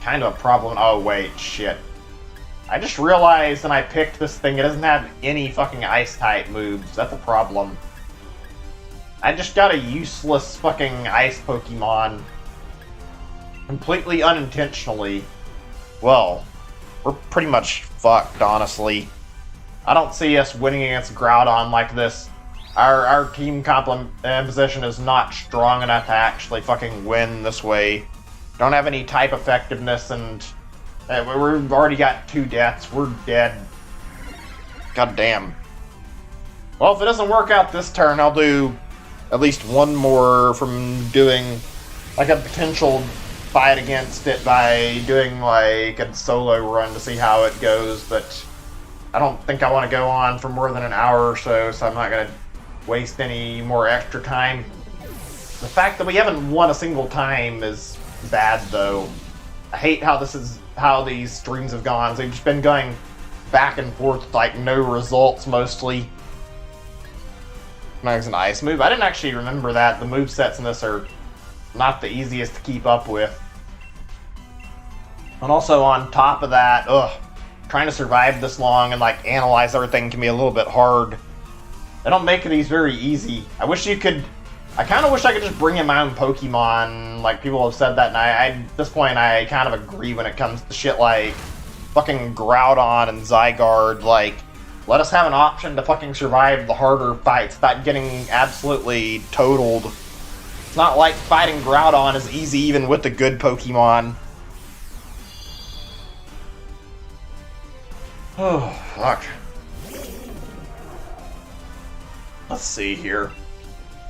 [SPEAKER 1] kind of a problem. Oh, wait, shit. I just realized when I picked this thing, it doesn't have any fucking ice-type moves. That's a problem. I just got a useless fucking ice Pokemon. Completely unintentionally. Well, we're pretty much fucked, honestly. I don't see us winning against Groudon like this. Our team composition is not strong enough to actually fucking win this way. Don't have any type effectiveness, and we've already got 2 deaths. We're dead. God damn. Well, if it doesn't work out this turn, I'll do at least one more from doing like a potential fight against it by doing like a solo run to see how it goes, but I don't think I want to go on for more than an hour or so, so I'm not going to waste any more extra time. The fact that we haven't won a single time is bad, though. I hate how these streams have gone. They've just been going back and forth with, like, no results, mostly. There's an ice move. I didn't actually remember that. The movesets in this are not the easiest to keep up with. And also, on top of that, trying to survive this long and, like, analyze everything can be a little bit hard. They don't make these very easy. I kind of wish I could just bring in my own Pokemon. Like, people have said that, and at this point, I kind of agree when it comes to shit like fucking Groudon and Zygarde. Like, let us have an option to fucking survive the harder fights without getting absolutely totaled. It's not like fighting Groudon is easy even with the good Pokemon. Oh, fuck. Let's see here.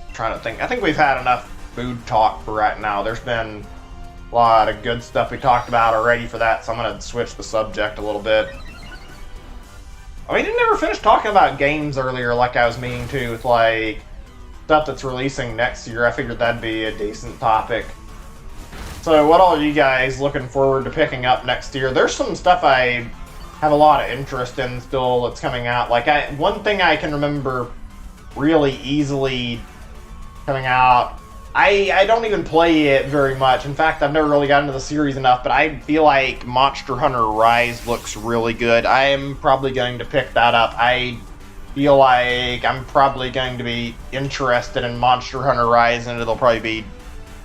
[SPEAKER 1] I'm trying to think. I think we've had enough food talk for right now. There's been a lot of good stuff we talked about already for that, so I'm going to switch the subject a little bit. I mean, we didn't ever finish talking about games earlier like I was meaning to, with, like, stuff that's releasing next year. I figured that'd be a decent topic. So, what all are you guys looking forward to picking up next year? There's some stuff I have a lot of interest in still that's coming out. Like, one thing I can remember really easily coming out, I don't even play it very much. In fact, I've never really got into the series enough, but I feel like Monster Hunter Rise looks really good. I am probably going to pick that up. I feel like I'm probably going to be interested in Monster Hunter Rise, and it'll probably be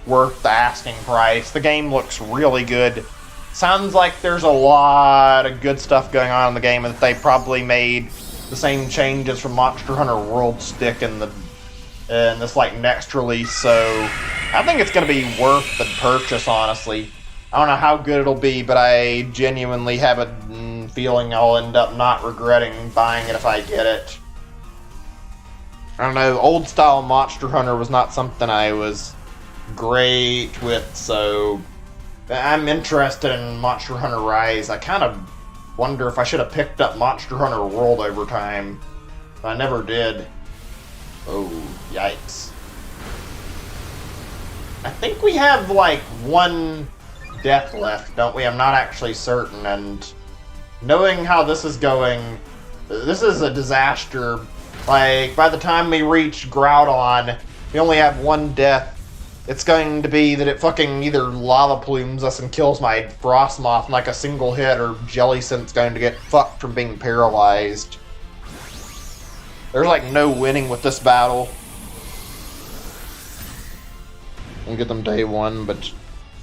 [SPEAKER 1] worth the asking price. The game looks really good. Sounds like there's a lot of good stuff going on in the game, and that they probably made the same changes from Monster Hunter World Stick in this like next release, so I think it's going to be worth the purchase, honestly. I don't know how good it'll be, but I genuinely have a feeling I'll end up not regretting buying it if I get it. I don't know, old style Monster Hunter was not something I was great with, so I'm interested in Monster Hunter Rise. I kind of wonder if I should have picked up Monster Hunter World over time. I never did. Oh, yikes. I think we have, like, 1 death left, don't we? I'm not actually certain, and knowing how this is going, this is a disaster. Like, by the time we reach Groudon, we only have 1 death. It's going to be that it fucking either lava plumes us and kills my Frostmoth in like a single hit, or Jellicent's going to get fucked from being paralyzed. There's like no winning with this battle. We'll get them day 1, but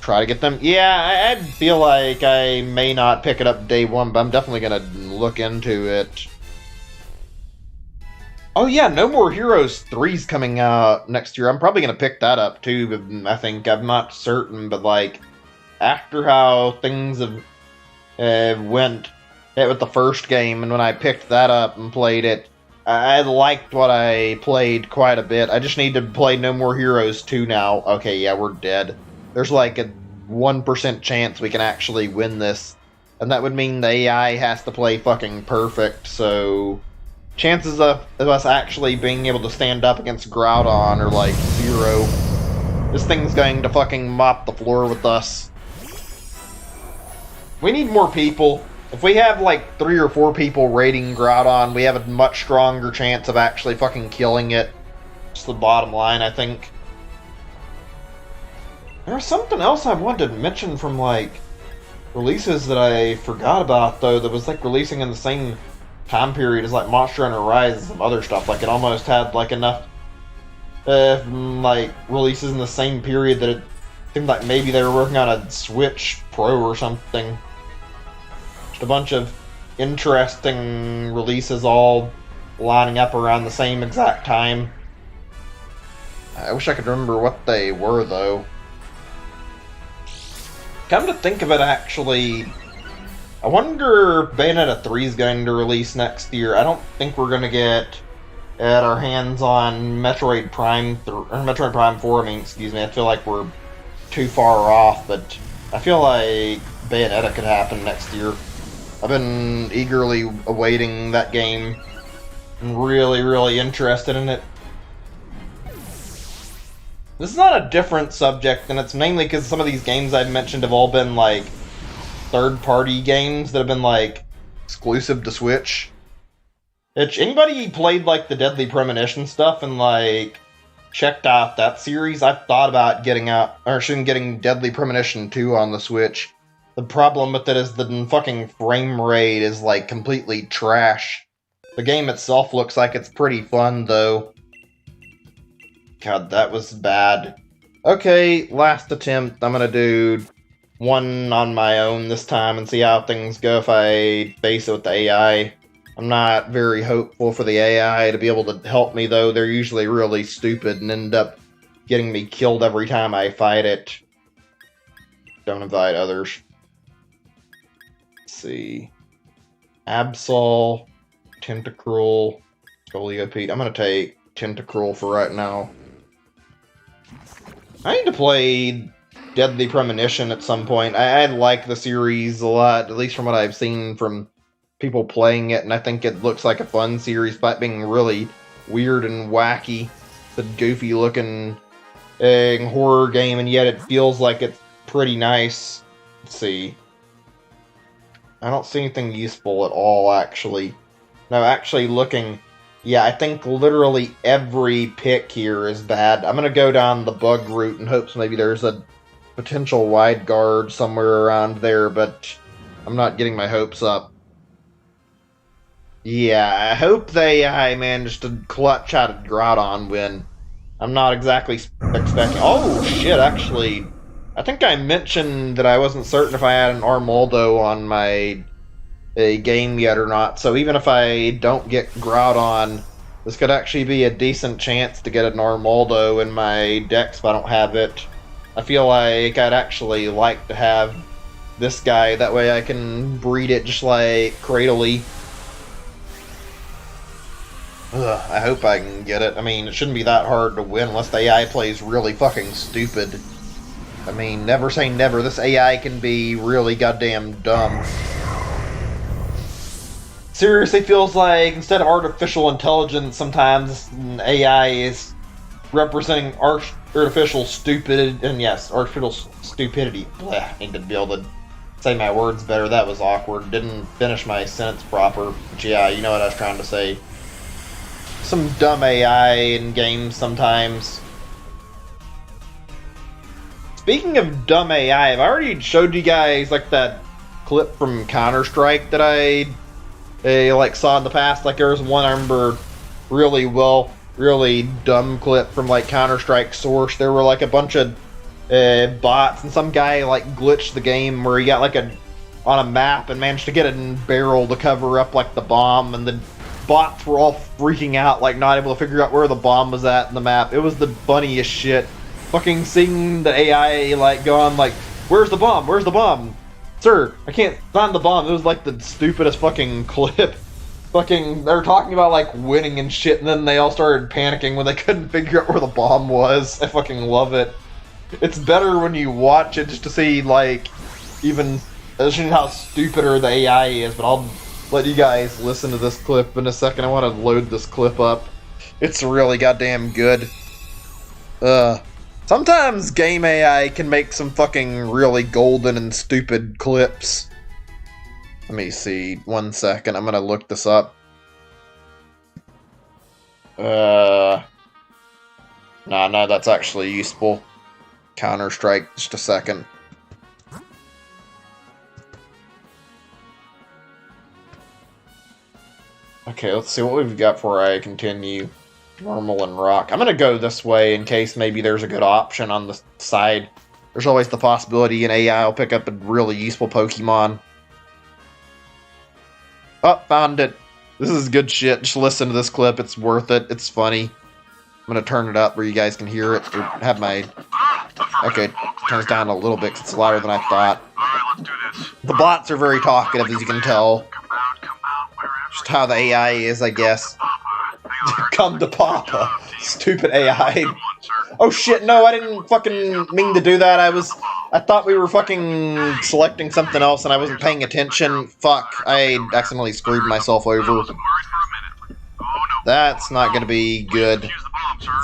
[SPEAKER 1] try to get them. Yeah, I feel like I may not pick it up day 1, but I'm definitely going to look into it. Oh yeah, No More Heroes 3's coming out next year. I'm probably going to pick that up too, but I think I'm not certain, but like, after how things have went with the first game, and when I picked that up and played it, I liked what I played quite a bit. I just need to play No More Heroes 2 now. Okay, yeah, we're dead. There's like a 1% chance we can actually win this, and that would mean the AI has to play fucking perfect, so chances of us actually being able to stand up against Groudon are like 0. This thing's going to fucking mop the floor with us. We need more people. If we have like 3 or 4 people raiding Groudon, we have a much stronger chance of actually fucking killing it. That's the bottom line, I think. There was something else I wanted to mention from like releases that I forgot about though, that was like releasing in the same time period as like Monster Hunter Rise and some other stuff. Like it almost had like enough like releases in the same period that it seemed like maybe they were working on a Switch Pro or something. Just a bunch of interesting releases all lining up around the same exact time. I wish I could remember what they were though. Come to think of it, actually, I wonder if Bayonetta 3 is going to release next year. I don't think we're going to get at our hands on Metroid Prime 4. Excuse me. I feel like we're too far off, but I feel like Bayonetta could happen next year. I've been eagerly awaiting that game. I'm really, really interested in it. This is not a different subject, and it's mainly because some of these games I've mentioned have all been, like, third-party games that have been, like, exclusive to Switch. Anybody played, like, the Deadly Premonition stuff and, like, checked out that series? I've thought about getting Deadly Premonition 2 on the Switch. The problem with it is the fucking frame rate is, like, completely trash. The game itself looks like it's pretty fun, though. God, that was bad. Okay, last attempt. I'm gonna do one on my own this time and see how things go if I face it with the AI. I'm not very hopeful for the AI to be able to help me, though. They're usually really stupid and end up getting me killed every time I fight it. Don't invite others. Let's see. Absol, Tentacruel, Scoliope. I'm gonna take Tentacruel for right now. I need to play Deadly Premonition at some point. I like the series a lot, at least from what I've seen from people playing it, and I think it looks like a fun series, despite being really weird and wacky. It's a goofy-looking horror game, and yet it feels like it's pretty nice. Let's see. I don't see anything useful at all, actually. No, actually looking... Yeah, I think literally every pick here is bad. I'm going to go down the bug route in hopes maybe there's a potential wide guard somewhere around there, but I'm not getting my hopes up. Yeah, I hope I managed to clutch out a Groudon win. I'm not exactly expecting... Oh, shit, actually. I think I mentioned that I wasn't certain if I had an Armaldo on my... a game yet or not, so even if I don't get Groudon, this could actually be a decent chance to get an Armaldo in my decks if I don't have it. I feel like I'd actually like to have this guy, that way I can breed it just like Cradley. Ugh, I hope I can get it. I mean, it shouldn't be that hard to win unless the AI plays really fucking stupid. I mean, never say never, this AI can be really goddamn dumb. Seriously feels like instead of artificial intelligence, sometimes an AI is representing artificial stupidity. And yes, artificial stupidity. Blech, I need to be able to say my words better. That was awkward. Didn't finish my sentence proper. But yeah, you know what I was trying to say. Some dumb AI in games sometimes. Speaking of dumb AI, I've already showed you guys like that clip from Counter-Strike that I like saw in the past. Like there was one I remember really dumb clip from like Counter-Strike Source. There were like a bunch of bots, and some guy like glitched the game where he got like on a map and managed to get a barrel to cover up like the bomb, and the bots were all freaking out, like not able to figure out where the bomb was at in the map. It was the funniest shit. Fucking seeing the AI like going like, "Where's the bomb? Where's the bomb? Sir, I can't find the bomb." It was like the stupidest fucking clip. Fucking, they were talking about like winning and shit, and then they all started panicking when they couldn't figure out where the bomb was. I fucking love it. It's better when you watch it just to see like, even how stupider the AI is, but I'll let you guys listen to this clip in a second. I want to load this clip up. It's really goddamn good. Sometimes game AI can make some fucking really golden and stupid clips. Let me see. 1 second. I'm gonna look this up. No, that's actually useful. Counter-Strike. Just a second. Okay, let's see what we've got before I continue. Normal and rock. I'm gonna go this way in case maybe there's a good option on the side. There's always the possibility an AI will pick up a really useful Pokemon. Oh, found it. This is good shit. Just listen to this clip. It's worth it. It's funny. I'm gonna turn it up where you guys can hear it. Or have my... Okay, turns down a little bit because it's louder than I thought.
[SPEAKER 2] Alright, let's do this.
[SPEAKER 1] The bots are very talkative, as you can tell. Just how the AI is, I guess. Come to Papa. Stupid AI. Oh shit, no, I didn't fucking mean to do that. I thought we were fucking selecting something else and I wasn't paying attention. Fuck, I accidentally screwed myself over. That's not gonna be good.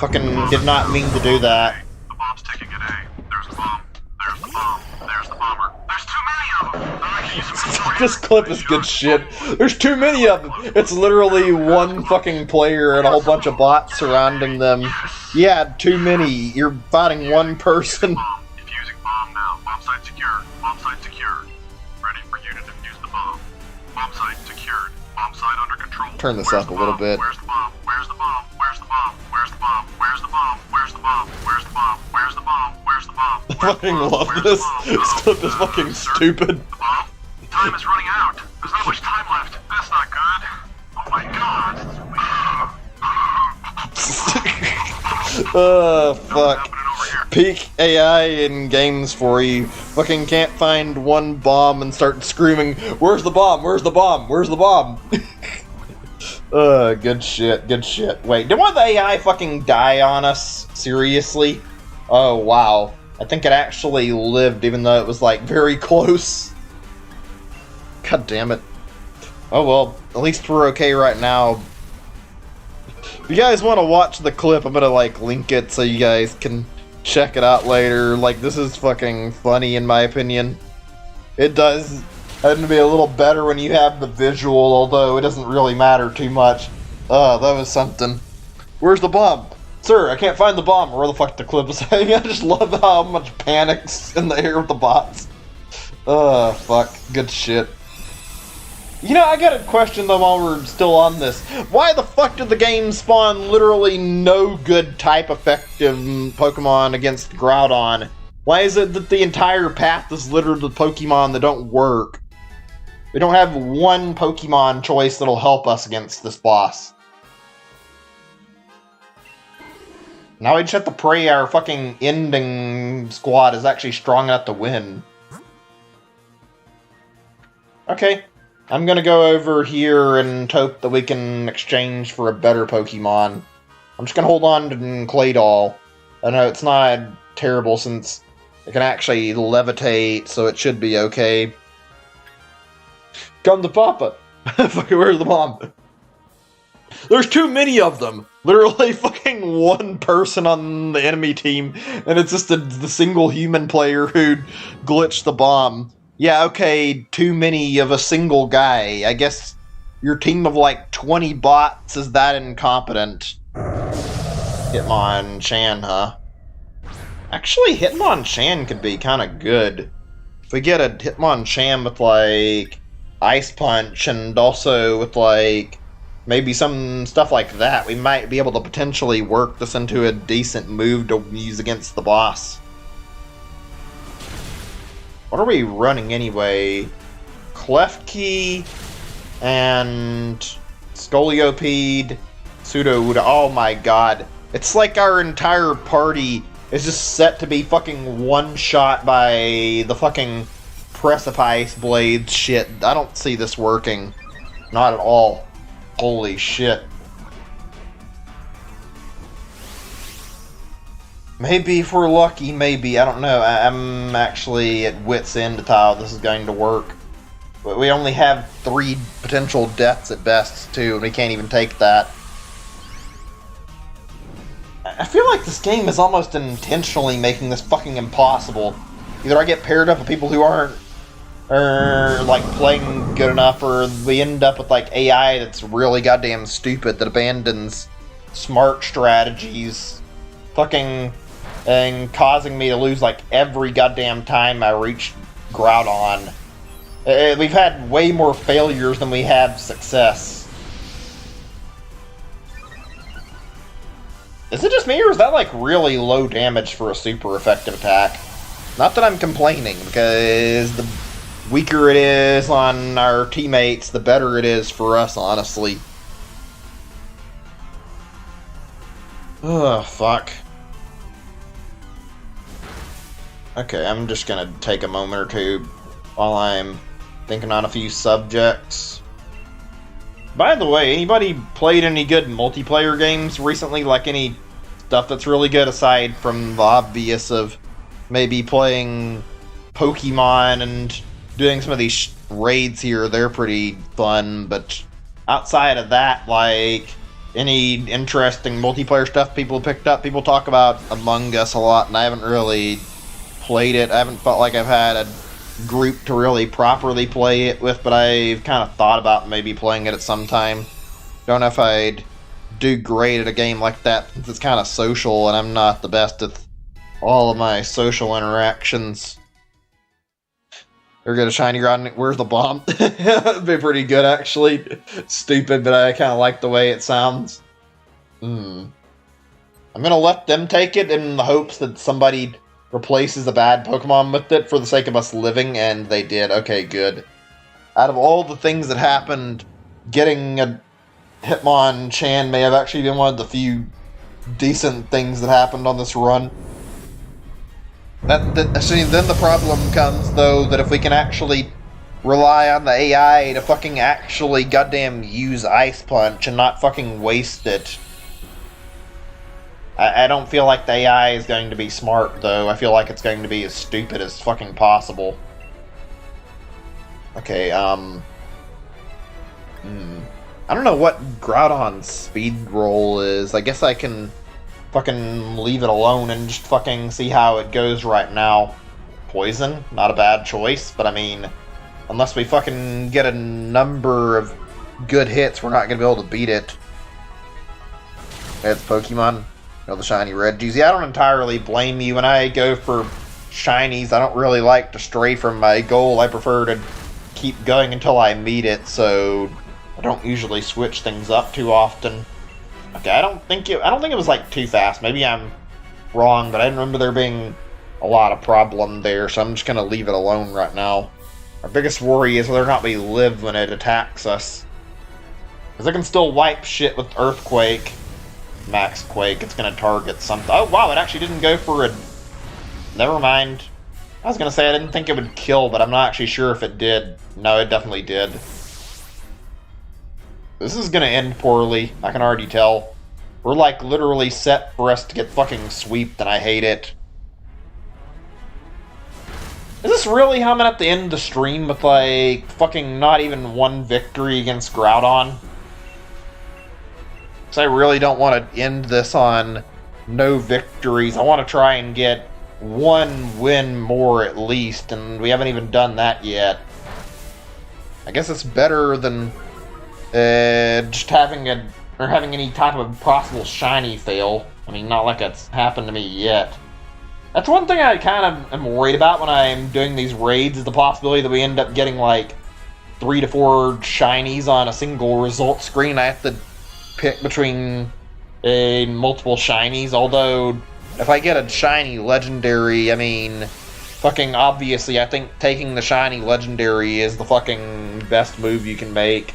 [SPEAKER 1] Fucking did not mean to do that.
[SPEAKER 2] The bomb's ticking at A. There's the bomb. There's the bomb. There's the bomber. There's too many of them.
[SPEAKER 1] This clip is good shit. There's too many of them. It's literally one fucking player and a whole bunch of bots surrounding them. Yeah, too many. You're fighting one person.
[SPEAKER 2] Defusing bomb now. Bomb site secured. Bomb site secured. Ready for you to defuse the bomb. Bomb site secured. Bomb site under control.
[SPEAKER 1] Turn this up a little bit.
[SPEAKER 2] Where's the bomb? Where's the bomb? Where's the bomb? Where's the bomb? Where's the bomb? Where's the bomb? Where's the bomb? Where's the bomb? Where's the bomb?
[SPEAKER 1] I fucking love this. This clip is fucking stupid.
[SPEAKER 2] The bomb? Time is running out. There's not much time left. That's not good. Oh my god.
[SPEAKER 1] Fuck. Peak AI in games for you. Fucking can't find one bomb and start screaming, "Where's the bomb? Where's the bomb? Where's the bomb?" Good shit, good shit. Wait, did one of the AI fucking die on us? Seriously? Oh, wow. I think it actually lived, even though it was, like, very close. God damn it. Oh well, at least we're okay right now. If you guys want to watch the clip, I'm gonna like link it so you guys can check it out later. Like, this is fucking funny in my opinion. It does tend to be a little better when you have the visual, although it doesn't really matter too much. That was something. Where's the bomb? Sir, I can't find the bomb. Where the fuck the clip is saying? I just love how much panic's in the air with the bots. Fuck. Good shit. You know, I got a question though while we're still on this. Why the fuck did the game spawn literally no good type effective Pokemon against Groudon? Why is it that the entire path is littered with Pokemon that don't work? We don't have one Pokemon choice that'll help us against this boss. Now we just have to pray our fucking ending squad is actually strong enough to win. Okay. I'm gonna go over here and hope that we can exchange for a better Pokemon. I'm just gonna hold on to Claydol. I know it's not terrible since it can actually levitate, so it should be okay. Come to Papa! Fucking where's the bomb? There's too many of them! Literally fucking one person on the enemy team, and it's just the single human player who glitched the bomb. Yeah, okay, too many of a single guy. I guess your team of like 20 bots is that incompetent. Hitmonchan, huh? Actually, Hitmonchan could be kind of good. If we get a Hitmonchan with like Ice Punch and also with like maybe some stuff like that, we might be able to potentially work this into a decent move to use against the boss. What are we running anyway? Klefki and Scolipede, Sudowoodo. Oh my god. It's like our entire party is just set to be fucking one-shot by the fucking Precipice Blades shit. I don't see this working. Not at all. Holy shit. Maybe if we're lucky, maybe. I don't know. I'm actually at wit's end to how this is going to work. But we only have 3 potential deaths at best, too, and we can't even take that. I feel like this game is almost intentionally making this fucking impossible. Either I get paired up with people who aren't or like playing good enough, or we end up with like AI that's really goddamn stupid that abandons smart strategies, fucking, and causing me to lose like every goddamn time I reach Groudon. We've had way more failures than we have success. Is it just me, or is that like really low damage for a super effective attack? Not that I'm complaining, because the weaker it is on our teammates, the better it is for us, honestly. Ugh, fuck. Okay, I'm just gonna take a moment or two while I'm thinking on a few subjects. By the way, anybody played any good multiplayer games recently? Like any stuff that's really good aside from the obvious of maybe playing Pokemon and doing some of these raids here? They're pretty fun, but outside of that, like any interesting multiplayer stuff people picked up? People talk about Among Us a lot, and I haven't really played it. I haven't felt like I've had a group to really properly play it with, but I've kind of thought about maybe playing it at some time. Don't know if I'd do great at a game like that, since it's kind of social, and I'm not the best at all of my social interactions. Or get a shiny Groudon. Where's the bomb? It'd be pretty good, actually. Stupid, but I kind of like the way it sounds. I'm gonna let them take it in the hopes that somebody replaces a bad Pokemon with it for the sake of us living, and they did. Okay, good. Out of all the things that happened, getting a Hitmonchan may have actually been one of the few decent things that happened on this run. Then the problem comes, though, that if we can actually rely on the AI to fucking actually goddamn use Ice Punch and not fucking waste it. I don't feel like the AI is going to be smart, though. I feel like it's going to be as stupid as fucking possible. Okay, I don't know what Groudon's speed roll is. I guess I can fucking leave it alone and just fucking see how it goes right now. Poison? Not a bad choice, but I mean, unless we fucking get a number of good hits, we're not gonna be able to beat it. It's Pokemon. The shiny Regis. Yeah, I don't entirely blame you. When I go for shinies, I don't really like to stray from my goal. I prefer to keep going until I meet it, so I don't usually switch things up too often. Okay, I don't think it was like too fast. Maybe I'm wrong, but I remember there being a lot of problem there, so I'm just gonna leave it alone right now. Our biggest worry is whether or not we live when it attacks us. Because I can still wipe shit with Earthquake. Max Quake, it's gonna target something. Oh wow, it actually didn't go for a... Never mind. I was gonna say I didn't think it would kill, but I'm not actually sure if it did. No, it definitely did. This is gonna end poorly, I can already tell. We're like literally set for us to get fucking sweeped, and I hate it. Is this really how I'm gonna have to end the stream with like fucking not even one victory against Groudon? Because I really don't want to end this on no victories. I want to try and get one win more at least, and we haven't even done that yet. I guess it's better than just having any type of possible shiny fail. I mean, not like it's happened to me yet. That's one thing I kind of am worried about when I'm doing these raids, is the possibility that we end up getting like 3 to 4 shinies on a single result screen. I have to pick between multiple shinies, although if I get a shiny legendary, I mean, fucking obviously I think taking the shiny legendary is the fucking best move you can make.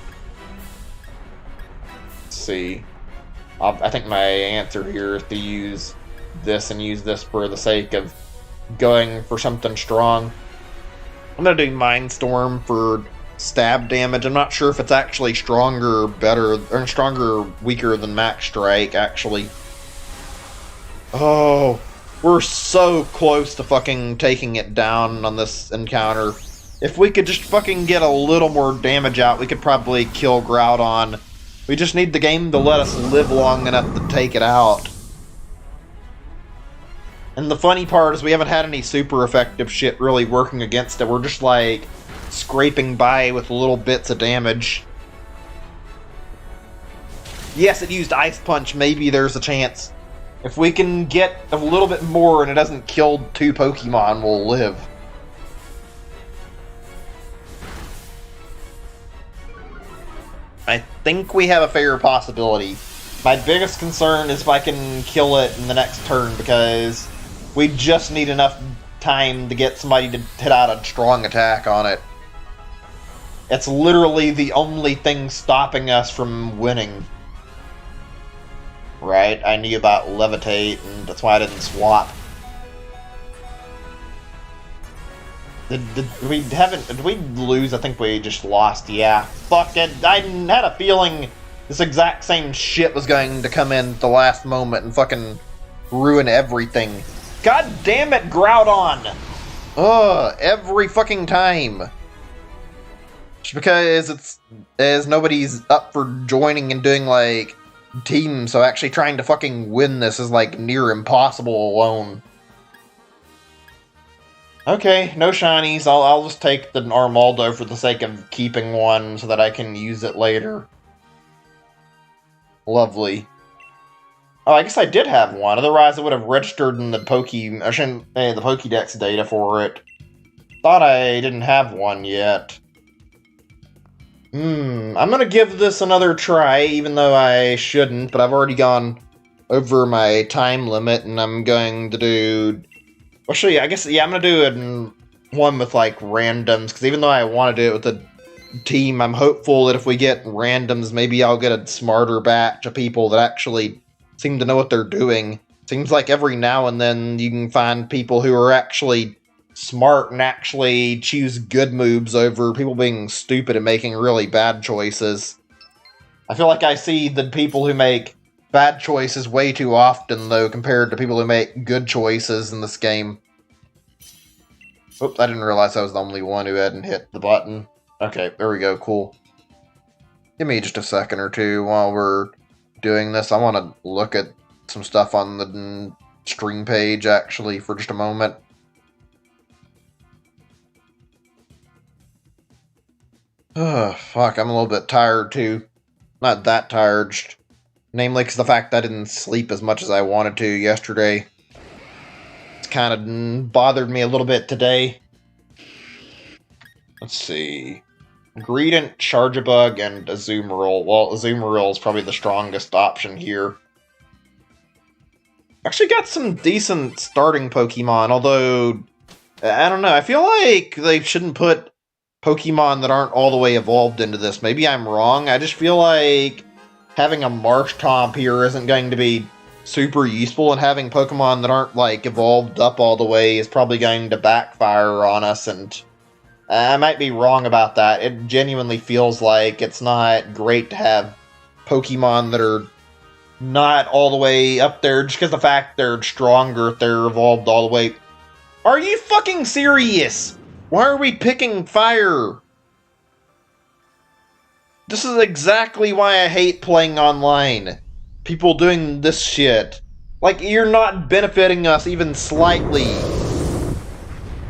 [SPEAKER 1] Let's see. I think my answer here is to use this and use this for the sake of going for something strong. I'm gonna do Mindstorm for stab damage. I'm not sure if it's actually stronger or better, or stronger or weaker than Max Strike, actually. Oh, we're so close to fucking taking it down on this encounter. If we could just fucking get a little more damage out, we could probably kill Groudon. We just need the game to let us live long enough to take it out. And the funny part is we haven't had any super effective shit really working against it. We're just like scraping by with little bits of damage. Yes, it used Ice Punch. Maybe there's a chance. If we can get a little bit more and it doesn't kill 2 Pokemon, we'll live. I think we have a fair possibility. My biggest concern is if I can kill it in the next turn, because we just need enough time to get somebody to hit out a strong attack on it. It's literally the only thing stopping us from winning. Right, I knew about Levitate, and that's why I didn't swap. Did we lose? I think we just lost, yeah. Fuck it, I had a feeling this exact same shit was going to come in at the last moment and fucking ruin everything. God damn it, Groudon! Ugh, every fucking time. Just because as nobody's up for joining and doing, like, team, so actually trying to fucking win this is like near impossible alone. Okay, no shinies. I'll just take the Armaldo for the sake of keeping one so that I can use it later. Lovely. Oh, I guess I did have one. Otherwise, I would have registered in the the Pokédex data for it. Thought I didn't have one yet. I'm gonna give this another try, even though I shouldn't, but I've already gone over my time limit, and I'm going to do... Actually, I guess, yeah, I'm gonna do it in one with, like, randoms, because even though I want to do it with a team, I'm hopeful that if we get randoms, maybe I'll get a smarter batch of people that actually seem to know what they're doing. Seems like every now and then you can find people who are actually smart and actually choose good moves over people being stupid and making really bad choices. I feel like I see the people who make bad choices way too often, though, compared to people who make good choices in this game. Oops, I didn't realize I was the only one who hadn't hit the button. Okay, there we go, cool. Give me just a second or two while we're doing this. I want to look at some stuff on the stream page, actually, for just a moment. Fuck, I'm a little bit tired, too. Not that tired, namely because the fact that I didn't sleep as much as I wanted to yesterday. It's kind of bothered me a little bit today. Let's see. Greedent, Charjabug, and Azumarill. Well, Azumarill is probably the strongest option here. Actually got some decent starting Pokemon, although... I don't know, I feel like they shouldn't put Pokemon that aren't all the way evolved into this. Maybe I'm wrong. I just feel like having a Marshtomp here isn't going to be super useful, and having Pokemon that aren't, like, evolved up all the way is probably going to backfire on us, and I might be wrong about that. It genuinely feels like it's not great to have Pokemon that are not all the way up there just because the fact they're stronger if they're evolved all the way. Are you fucking serious? Why are we picking fire? This is exactly why I hate playing online. People doing this shit. Like, you're not benefiting us even slightly.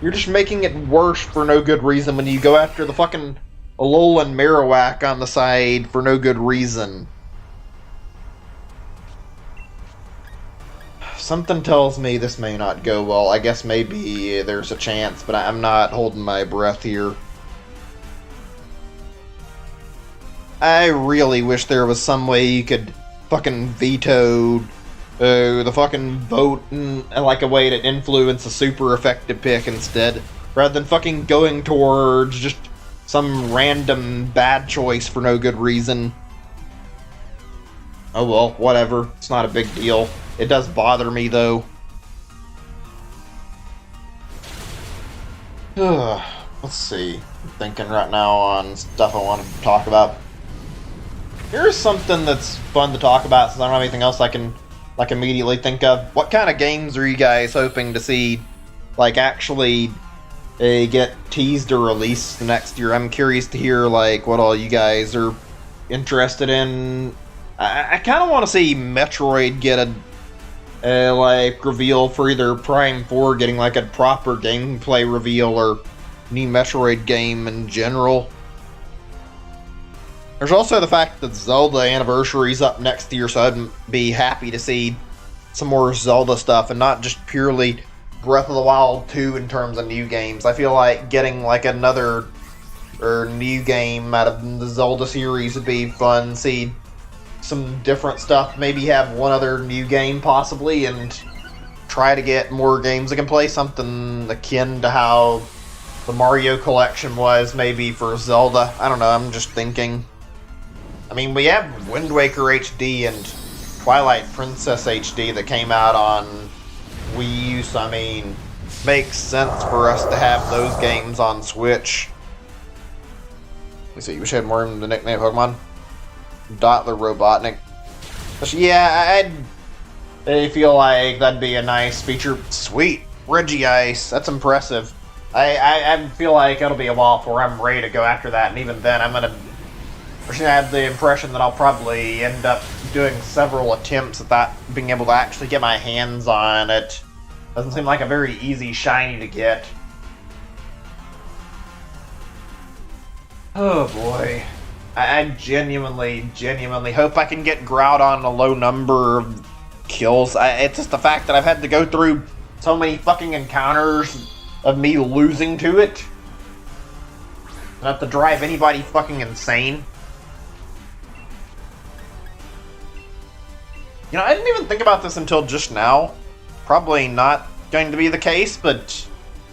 [SPEAKER 1] You're just making it worse for no good reason when you go after the fucking Alolan Marowak on the side for no good reason. Something tells me this may not go well. I guess maybe there's a chance, but I'm not holding my breath here. I really wish there was some way you could fucking veto the fucking vote and like a way to influence a super effective pick instead, rather than fucking going towards just some random bad choice for no good reason. Oh well, whatever. It's not a big deal. It does bother me, though. Let's see. I'm thinking right now on stuff I wanted to talk about. Here's something that's fun to talk about since I don't have anything else I can, like, immediately think of. What kind of games are you guys hoping to see, like, actually get teased or released next year? I'm curious to hear, like, what all you guys are interested in. I kind of want to see Metroid get a like, reveal for either Prime 4 getting, like, a proper gameplay reveal, or new Metroid game in general. There's also the fact that Zelda Anniversary's up next year, so I'd be happy to see some more Zelda stuff and not just purely Breath of the Wild 2 in terms of new games. I feel like getting like another or new game out of the Zelda series would be fun. See some different stuff, maybe have one other new game possibly, and try to get more games I can play, something akin to how the Mario collection was maybe for Zelda. I don't know, I'm just thinking. I mean, we have Wind Waker HD and Twilight Princess HD that came out on Wii U, so I mean, makes sense for us to have those games on Switch. Let me see, you wish I had more in the nickname Pokemon? Dotler Robotnik. But yeah, I feel like that'd be a nice feature. Sweet, Regice, that's impressive. I feel like it'll be a while before I'm ready to go after that, and even then I have the impression that I'll probably end up doing several attempts at that, being able to actually get my hands on it. Doesn't seem like a very easy shiny to get. Oh boy. I genuinely hope I can get Groudon a low number of kills. It's just the fact that I've had to go through so many fucking encounters of me losing to it. Not to drive anybody fucking insane. You know, I didn't even think about this until just now. Probably not going to be the case, but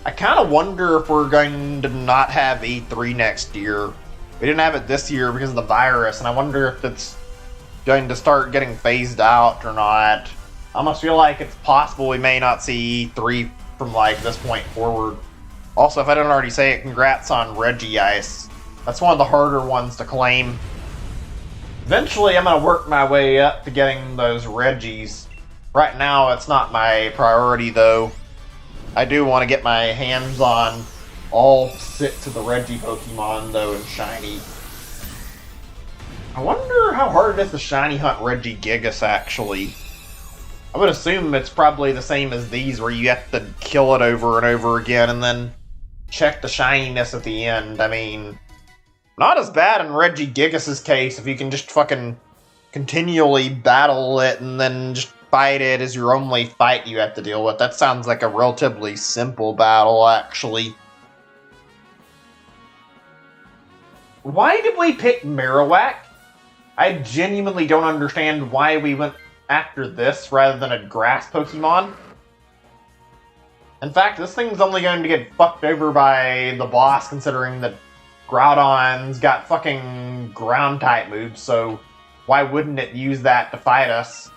[SPEAKER 1] I kind of wonder if we're going to not have E3 next year. We didn't have it this year because of the virus, and I wonder if it's going to start getting phased out or not. I almost feel like it's possible we may not see E3 from like this point forward. Also, if I didn't already say it, congrats on Regice. That's one of the harder ones to claim. Eventually, I'm going to work my way up to getting those Regis. Right now, it's not my priority, though. I do want to get my hands on all 6 of the Regi Pokemon, though, in Shiny. I wonder how hard it is to Shiny hunt Regigigas, actually. I would assume it's probably the same as these, where you have to kill it over and over again, and then check the shininess at the end. I mean, not as bad in Regigigas' case if you can just fucking continually battle it and then just fight it as your only fight you have to deal with. That sounds like a relatively simple battle, actually. Why did we pick Marowak? I genuinely don't understand why we went after this rather than a grass Pokemon. In fact, this thing's only going to get fucked over by the boss, considering that Groudon's got fucking ground type moves, so why wouldn't it use that to fight us?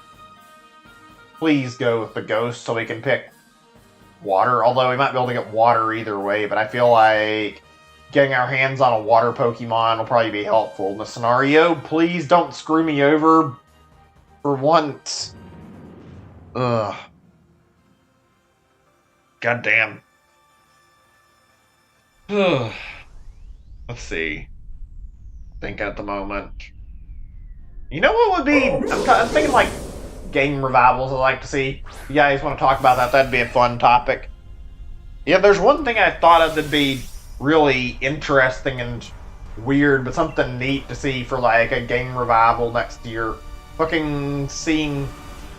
[SPEAKER 1] Please go with the ghost so we can pick water, although we might be able to get water either way, but I feel like getting our hands on a water Pokemon will probably be helpful in the scenario. Please don't screw me over for once. Ugh. God damn. Let's see. Thinking at the moment. You know what would be... I'm thinking like game revivals I'd like to see. If you guys want to talk about that, that'd be a fun topic. Yeah, there's one thing I thought of that'd be really interesting and weird, but something neat to see for like a game revival next year. Fucking seeing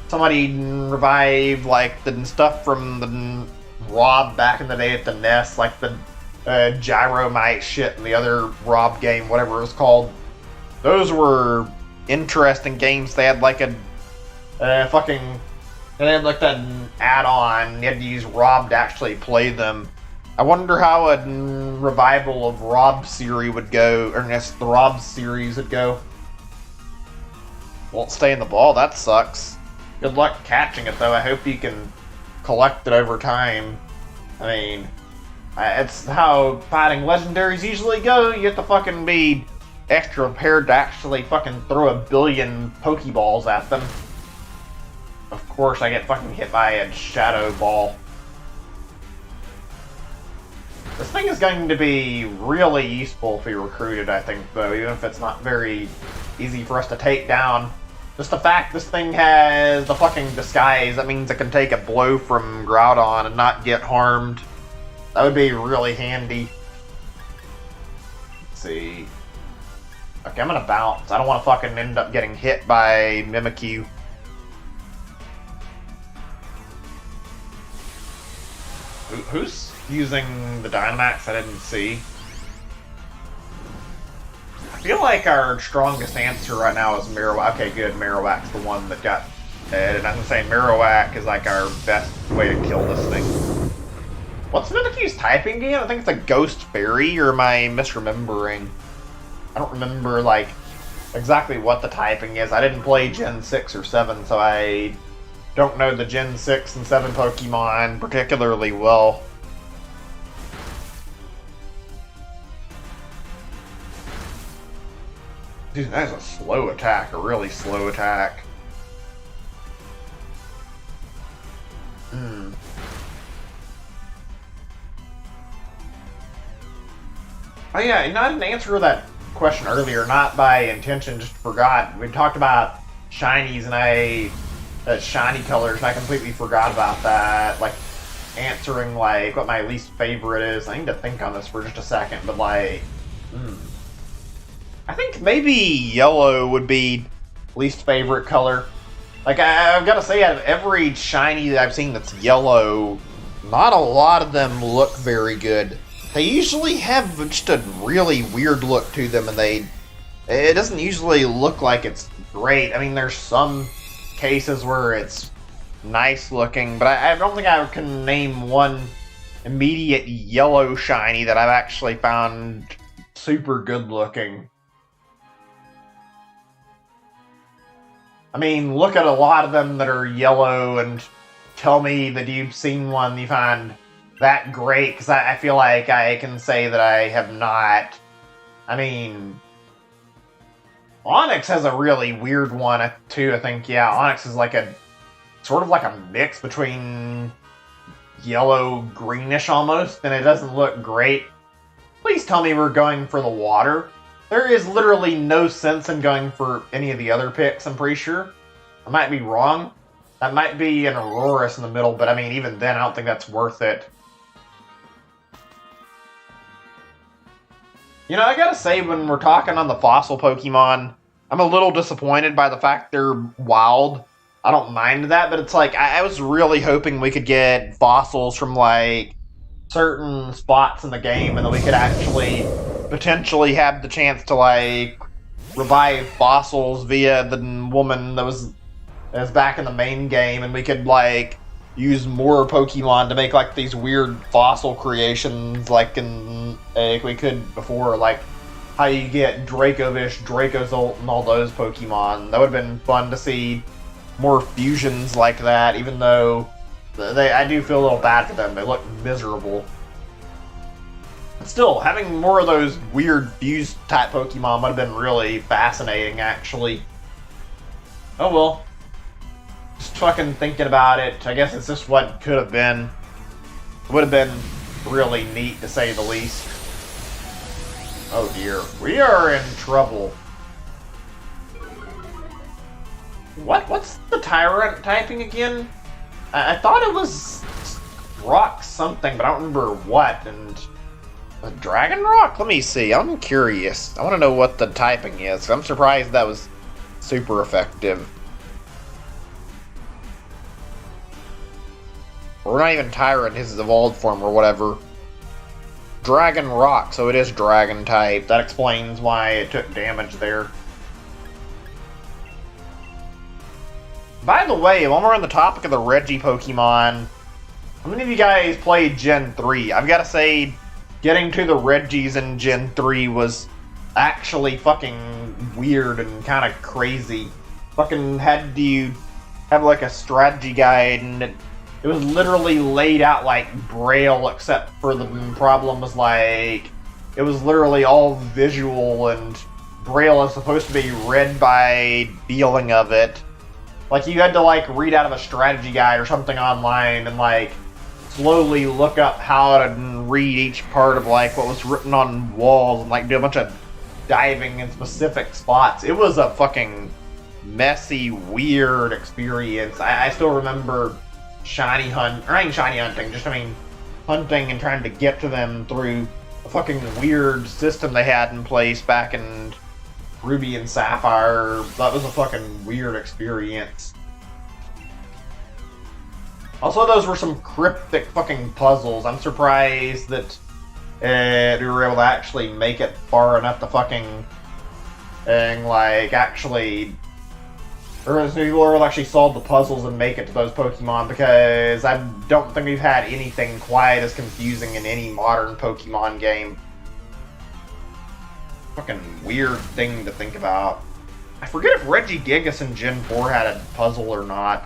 [SPEAKER 1] somebody revive like the stuff from the Rob back in the day at the NES, like the Gyromite shit and the other Rob game, whatever it was called. Those were interesting games. They had like a they had like that add-on. You had to use Rob to actually play them. I wonder how a revival of Rob series would go, or the Rob series would go. Won't stay in the ball, that sucks. Good luck catching it though, I hope you can collect it over time. I mean, it's how fighting legendaries usually go. You have to fucking be extra prepared to actually fucking throw a billion Pokeballs at them. Of course I get fucking hit by a Shadow Ball. This thing is going to be really useful if we recruit it, I think, though, even if it's not very easy for us to take down. Just the fact this thing has the fucking disguise, that means it can take a blow from Groudon and not get harmed. That would be really handy. see. Okay, I'm gonna bounce. I don't want to fucking end up getting hit by Mimikyu. Who's using the Dynamax? I didn't see. I feel like our strongest answer right now is Marowak. Okay, good. Marowak's the one that got hit. And I'm gonna say Marowak is like our best way to kill this thing. What's Mimikyu's typing again? I think it's a Ghost Fairy, or am I misremembering? I don't remember, like, exactly what the typing is. I didn't play Gen 6 or 7, so I don't know the Gen 6 and 7 Pokemon particularly well. Dude, that is a slow attack, a really slow attack. Oh yeah, I didn't answer that question earlier, not by intention, just forgot. We talked about shinies and shiny colors, and I completely forgot about that. Like, answering, like, what my least favorite is. I need to think on this for just a second, but, like, I think maybe yellow would be least favorite color. Like, I've got to say, out of every shiny that I've seen that's yellow, not a lot of them look very good. They usually have just a really weird look to them, and it doesn't usually look like it's great. I mean, there's some cases where it's nice looking, but I don't think I can name one immediate yellow shiny that I've actually found super good looking. I mean, look at a lot of them that are yellow and tell me that you've seen one you find that great, because I feel like I can say that I have not. I mean, Onyx has a really weird one too, I think. Yeah, Onyx is like a sort of like a mix between yellow greenish almost, and it doesn't look great. Please tell me we're going for the water. There is literally no sense in going for any of the other picks, I'm pretty sure. I might be wrong. That might be an Aurorus in the middle, but I mean, even then, I don't think that's worth it. You know, I gotta say, when we're talking on the fossil Pokemon, I'm a little disappointed by the fact they're wild. I don't mind that, but it's like, I was really hoping we could get fossils from, like, certain spots in the game, and that we could actually potentially have the chance to, like, revive fossils via the woman that was back in the main game, and we could, like, use more Pokemon to make, like, these weird fossil creations, like we could before, like how you get Dracovish, Dracozolt, and all those Pokemon. That would have been fun to see more fusions like that, even though I do feel a little bad for them. They look miserable. But still, having more of those weird fused type Pokemon would have been really fascinating, actually. Oh well. Just fucking thinking about it, I guess it's just what could have been. It would have been really neat, to say the least. Oh dear, we are in trouble. What's the Tyrant typing again? I thought it was rock something, but I don't remember what. And a Dragon Rock? Let me see, I'm curious. I want to know what the typing is. I'm surprised that was super effective. Or not even Tyrant, his evolved form or whatever. Dragon Rock, so it is Dragon type. That explains why it took damage there. By the way, while we're on the topic of the Reggie Pokemon, how many of you guys played Gen 3? I've got to say, getting to the Reggies in Gen 3 was actually fucking weird and kind of crazy. Fucking had to have like a strategy guide, and it was literally laid out like Braille, except for the problem was like, it was literally all visual, and Braille is supposed to be read by feeling of it. Like, you had to like read out of a strategy guide or something online and like slowly look up how to read each part of like what was written on walls and like do a bunch of diving in specific spots. It was a fucking messy, weird experience. I still remember hunting, just hunting and trying to get to them through a fucking weird system they had in place back in Ruby and Sapphire. That was a fucking weird experience. Also, those were some cryptic fucking puzzles. I'm surprised that we were able to actually make it far enough to fucking and like actually, or people will actually solve the puzzles and make it to those Pokemon, because I don't think we've had anything quite as confusing in any modern Pokemon game. Fucking weird thing to think about. I forget if Regigigas in Gen 4 had a puzzle or not.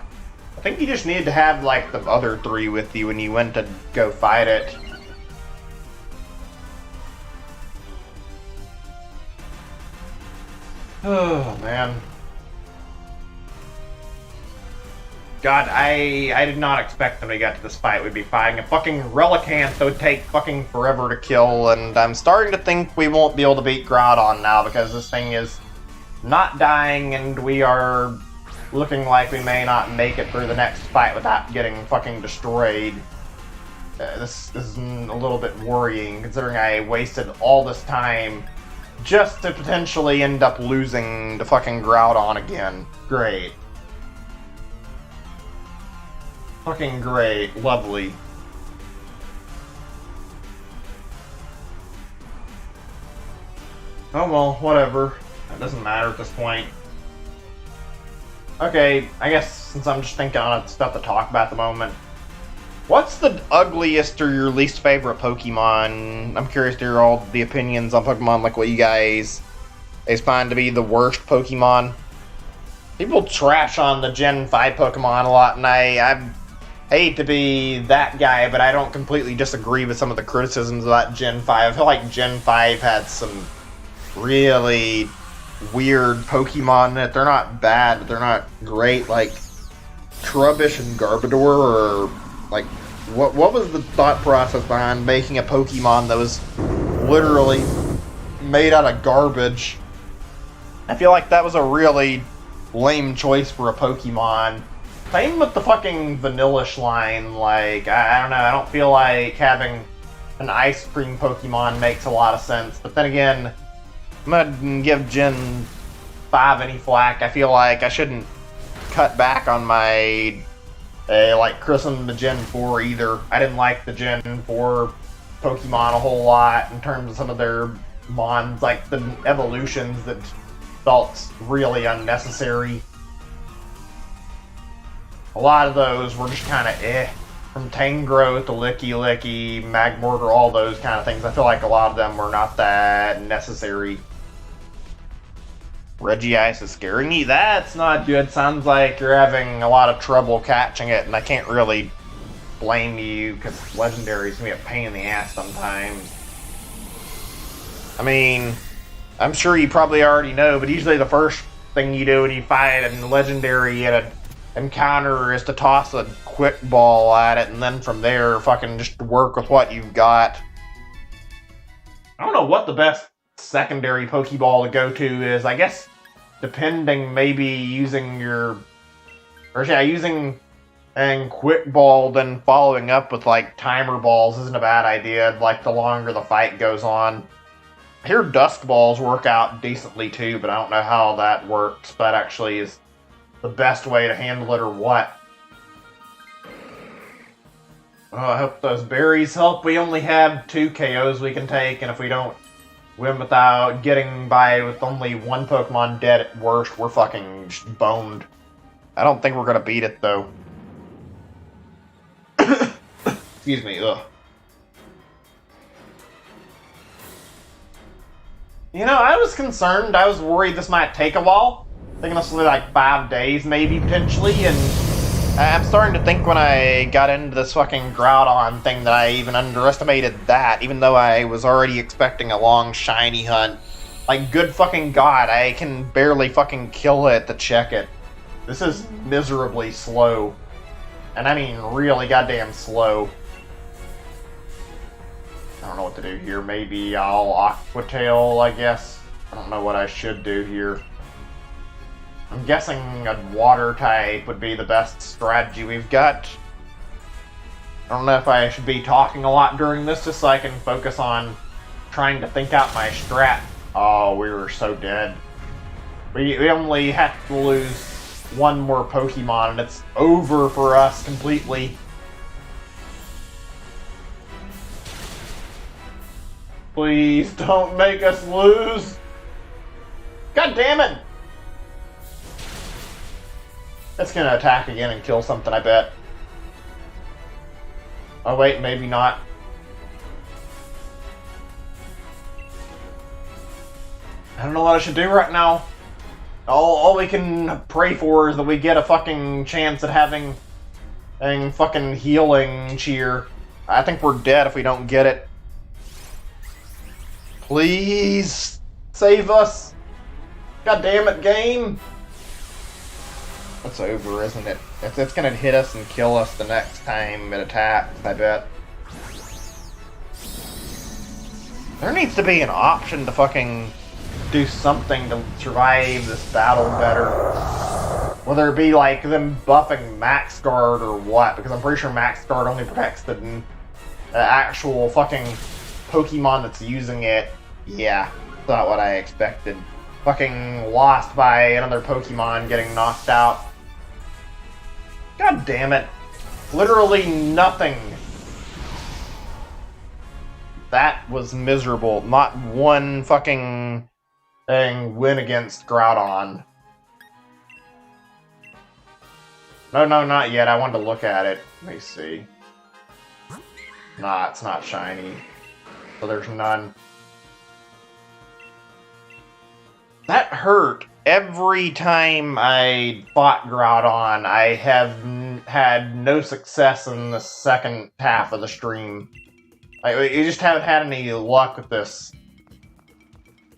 [SPEAKER 1] I think you just needed to have like the other three with you when you went to go fight it. Oh man. God, I did not expect when we got to this fight we'd be fighting a fucking Relicanth that would take fucking forever to kill, and I'm starting to think we won't be able to beat Groudon now because this thing is not dying and we are looking like we may not make it through the next fight without getting fucking destroyed. This is a little bit worrying considering I wasted all this time just to potentially end up losing to fucking Groudon again. Great. Fucking great. Lovely. Oh well, whatever. It doesn't matter at this point. Okay, I guess since I'm just thinking on stuff to talk about at the moment. What's the ugliest or your least favorite Pokemon? I'm curious to hear all the opinions on Pokemon, like what you guys find to be the worst Pokemon. People trash on the Gen 5 Pokemon a lot, and I hate to be that guy, but I don't completely disagree with some of the criticisms about Gen 5. I feel like Gen 5 had some really weird Pokemon in it. They're not bad, but they're not great. Like Trubbish and Garbodor, or like what was the thought process behind making a Pokemon that was literally made out of garbage? I feel like that was a really lame choice for a Pokemon. Same with the fucking Vanillish line. Like, I don't know, I don't feel like having an ice cream Pokemon makes a lot of sense. But then again, I'm gonna give Gen 5 any flack. I feel like I shouldn't cut back on my like christen the Gen 4 either. I didn't like the Gen 4 Pokemon a whole lot in terms of some of their mons, like the evolutions that felt really unnecessary. A lot of those were just kind of From Tangrowth to Licky Licky, Magmortar, all those kind of things. I feel like a lot of them were not that necessary. Regice is scaring me. That's not good. Sounds like you're having a lot of trouble catching it, and I can't really blame you because Legendaries can be a pain in the ass sometimes. I mean, I'm sure you probably already know, but usually the first thing you do when you fight a Legendary at an encounter is to toss a quick ball at it, and then from there, fucking just work with what you've got. I don't know what the best secondary Pokeball to go to is. I guess depending, maybe using using and quick ball, then following up with like timer balls isn't a bad idea. Like the longer the fight goes on. I hear dusk balls work out decently too, but I don't know how that works. That actually is the best way to handle it or what. Oh, I hope those berries help. We only have 2 KOs we can take, and if we don't win without getting by with only one Pokemon dead at worst, we're fucking boned. I don't think we're gonna beat it though. Excuse me, ugh. You know, I was concerned. I was worried this might take a while. Thinking this will be like 5 days, maybe, potentially, and I'm starting to think when I got into this fucking Groudon thing that I even underestimated that, even though I was already expecting a long shiny hunt. Like, good fucking god, I can barely fucking kill it to check it. This is miserably slow. And I mean really goddamn slow. I don't know what to do here. Maybe I'll Aqua-Tail, I guess. I don't know what I should do here. I'm guessing a water type would be the best strategy we've got. I don't know if I should be talking a lot during this just so I can focus on trying to think out my strat. Oh, we were so dead. We only have to lose one more Pokemon and it's over for us completely. Please don't make us lose. God damn it! It's gonna attack again and kill something, I bet. Oh wait, maybe not. I don't know what I should do right now. All we can pray for is that we get a fucking chance at having fucking healing cheer. I think we're dead if we don't get it. Please save us. God damn it, game. It's over, isn't it? It's gonna hit us and kill us the next time it attacks, I bet. There needs to be an option to fucking do something to survive this battle better. Whether it be like them buffing Max Guard or what, because I'm pretty sure Max Guard only protects the actual fucking Pokemon that's using it. Yeah, not what I expected. Fucking lost by another Pokemon getting knocked out. God damn it. Literally nothing. That was miserable. Not one fucking win against Groudon. No, not yet. I wanted to look at it. Let me see. Nah, it's not shiny. So there's none. That hurt. Every time I fought Groudon, I have had no success in the second half of the stream. You just haven't had any luck with this.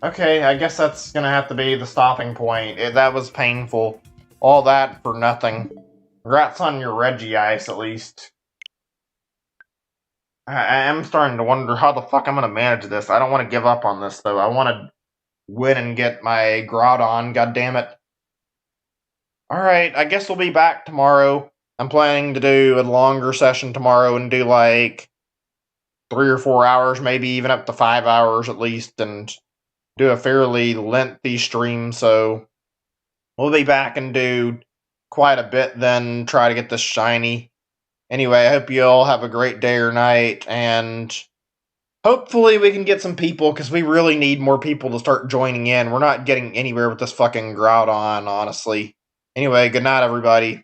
[SPEAKER 1] Okay, I guess that's gonna have to be the stopping point. That was painful. All that for nothing. Congrats on your Regice, at least. I am starting to wonder how the fuck I'm gonna manage this. I don't want to give up on this, though. I want to win and get my Groudon, goddammit. Alright, I guess we'll be back tomorrow. I'm planning to do a longer session tomorrow and do like 3 or 4 hours, maybe even up to 5 hours at least, and do a fairly lengthy stream, so we'll be back and do quite a bit then, try to get this shiny. Anyway, I hope you all have a great day or night, and hopefully we can get some people, because we really need more people to start joining in. We're not getting anywhere with this fucking Groudon, honestly. Anyway, good night, everybody.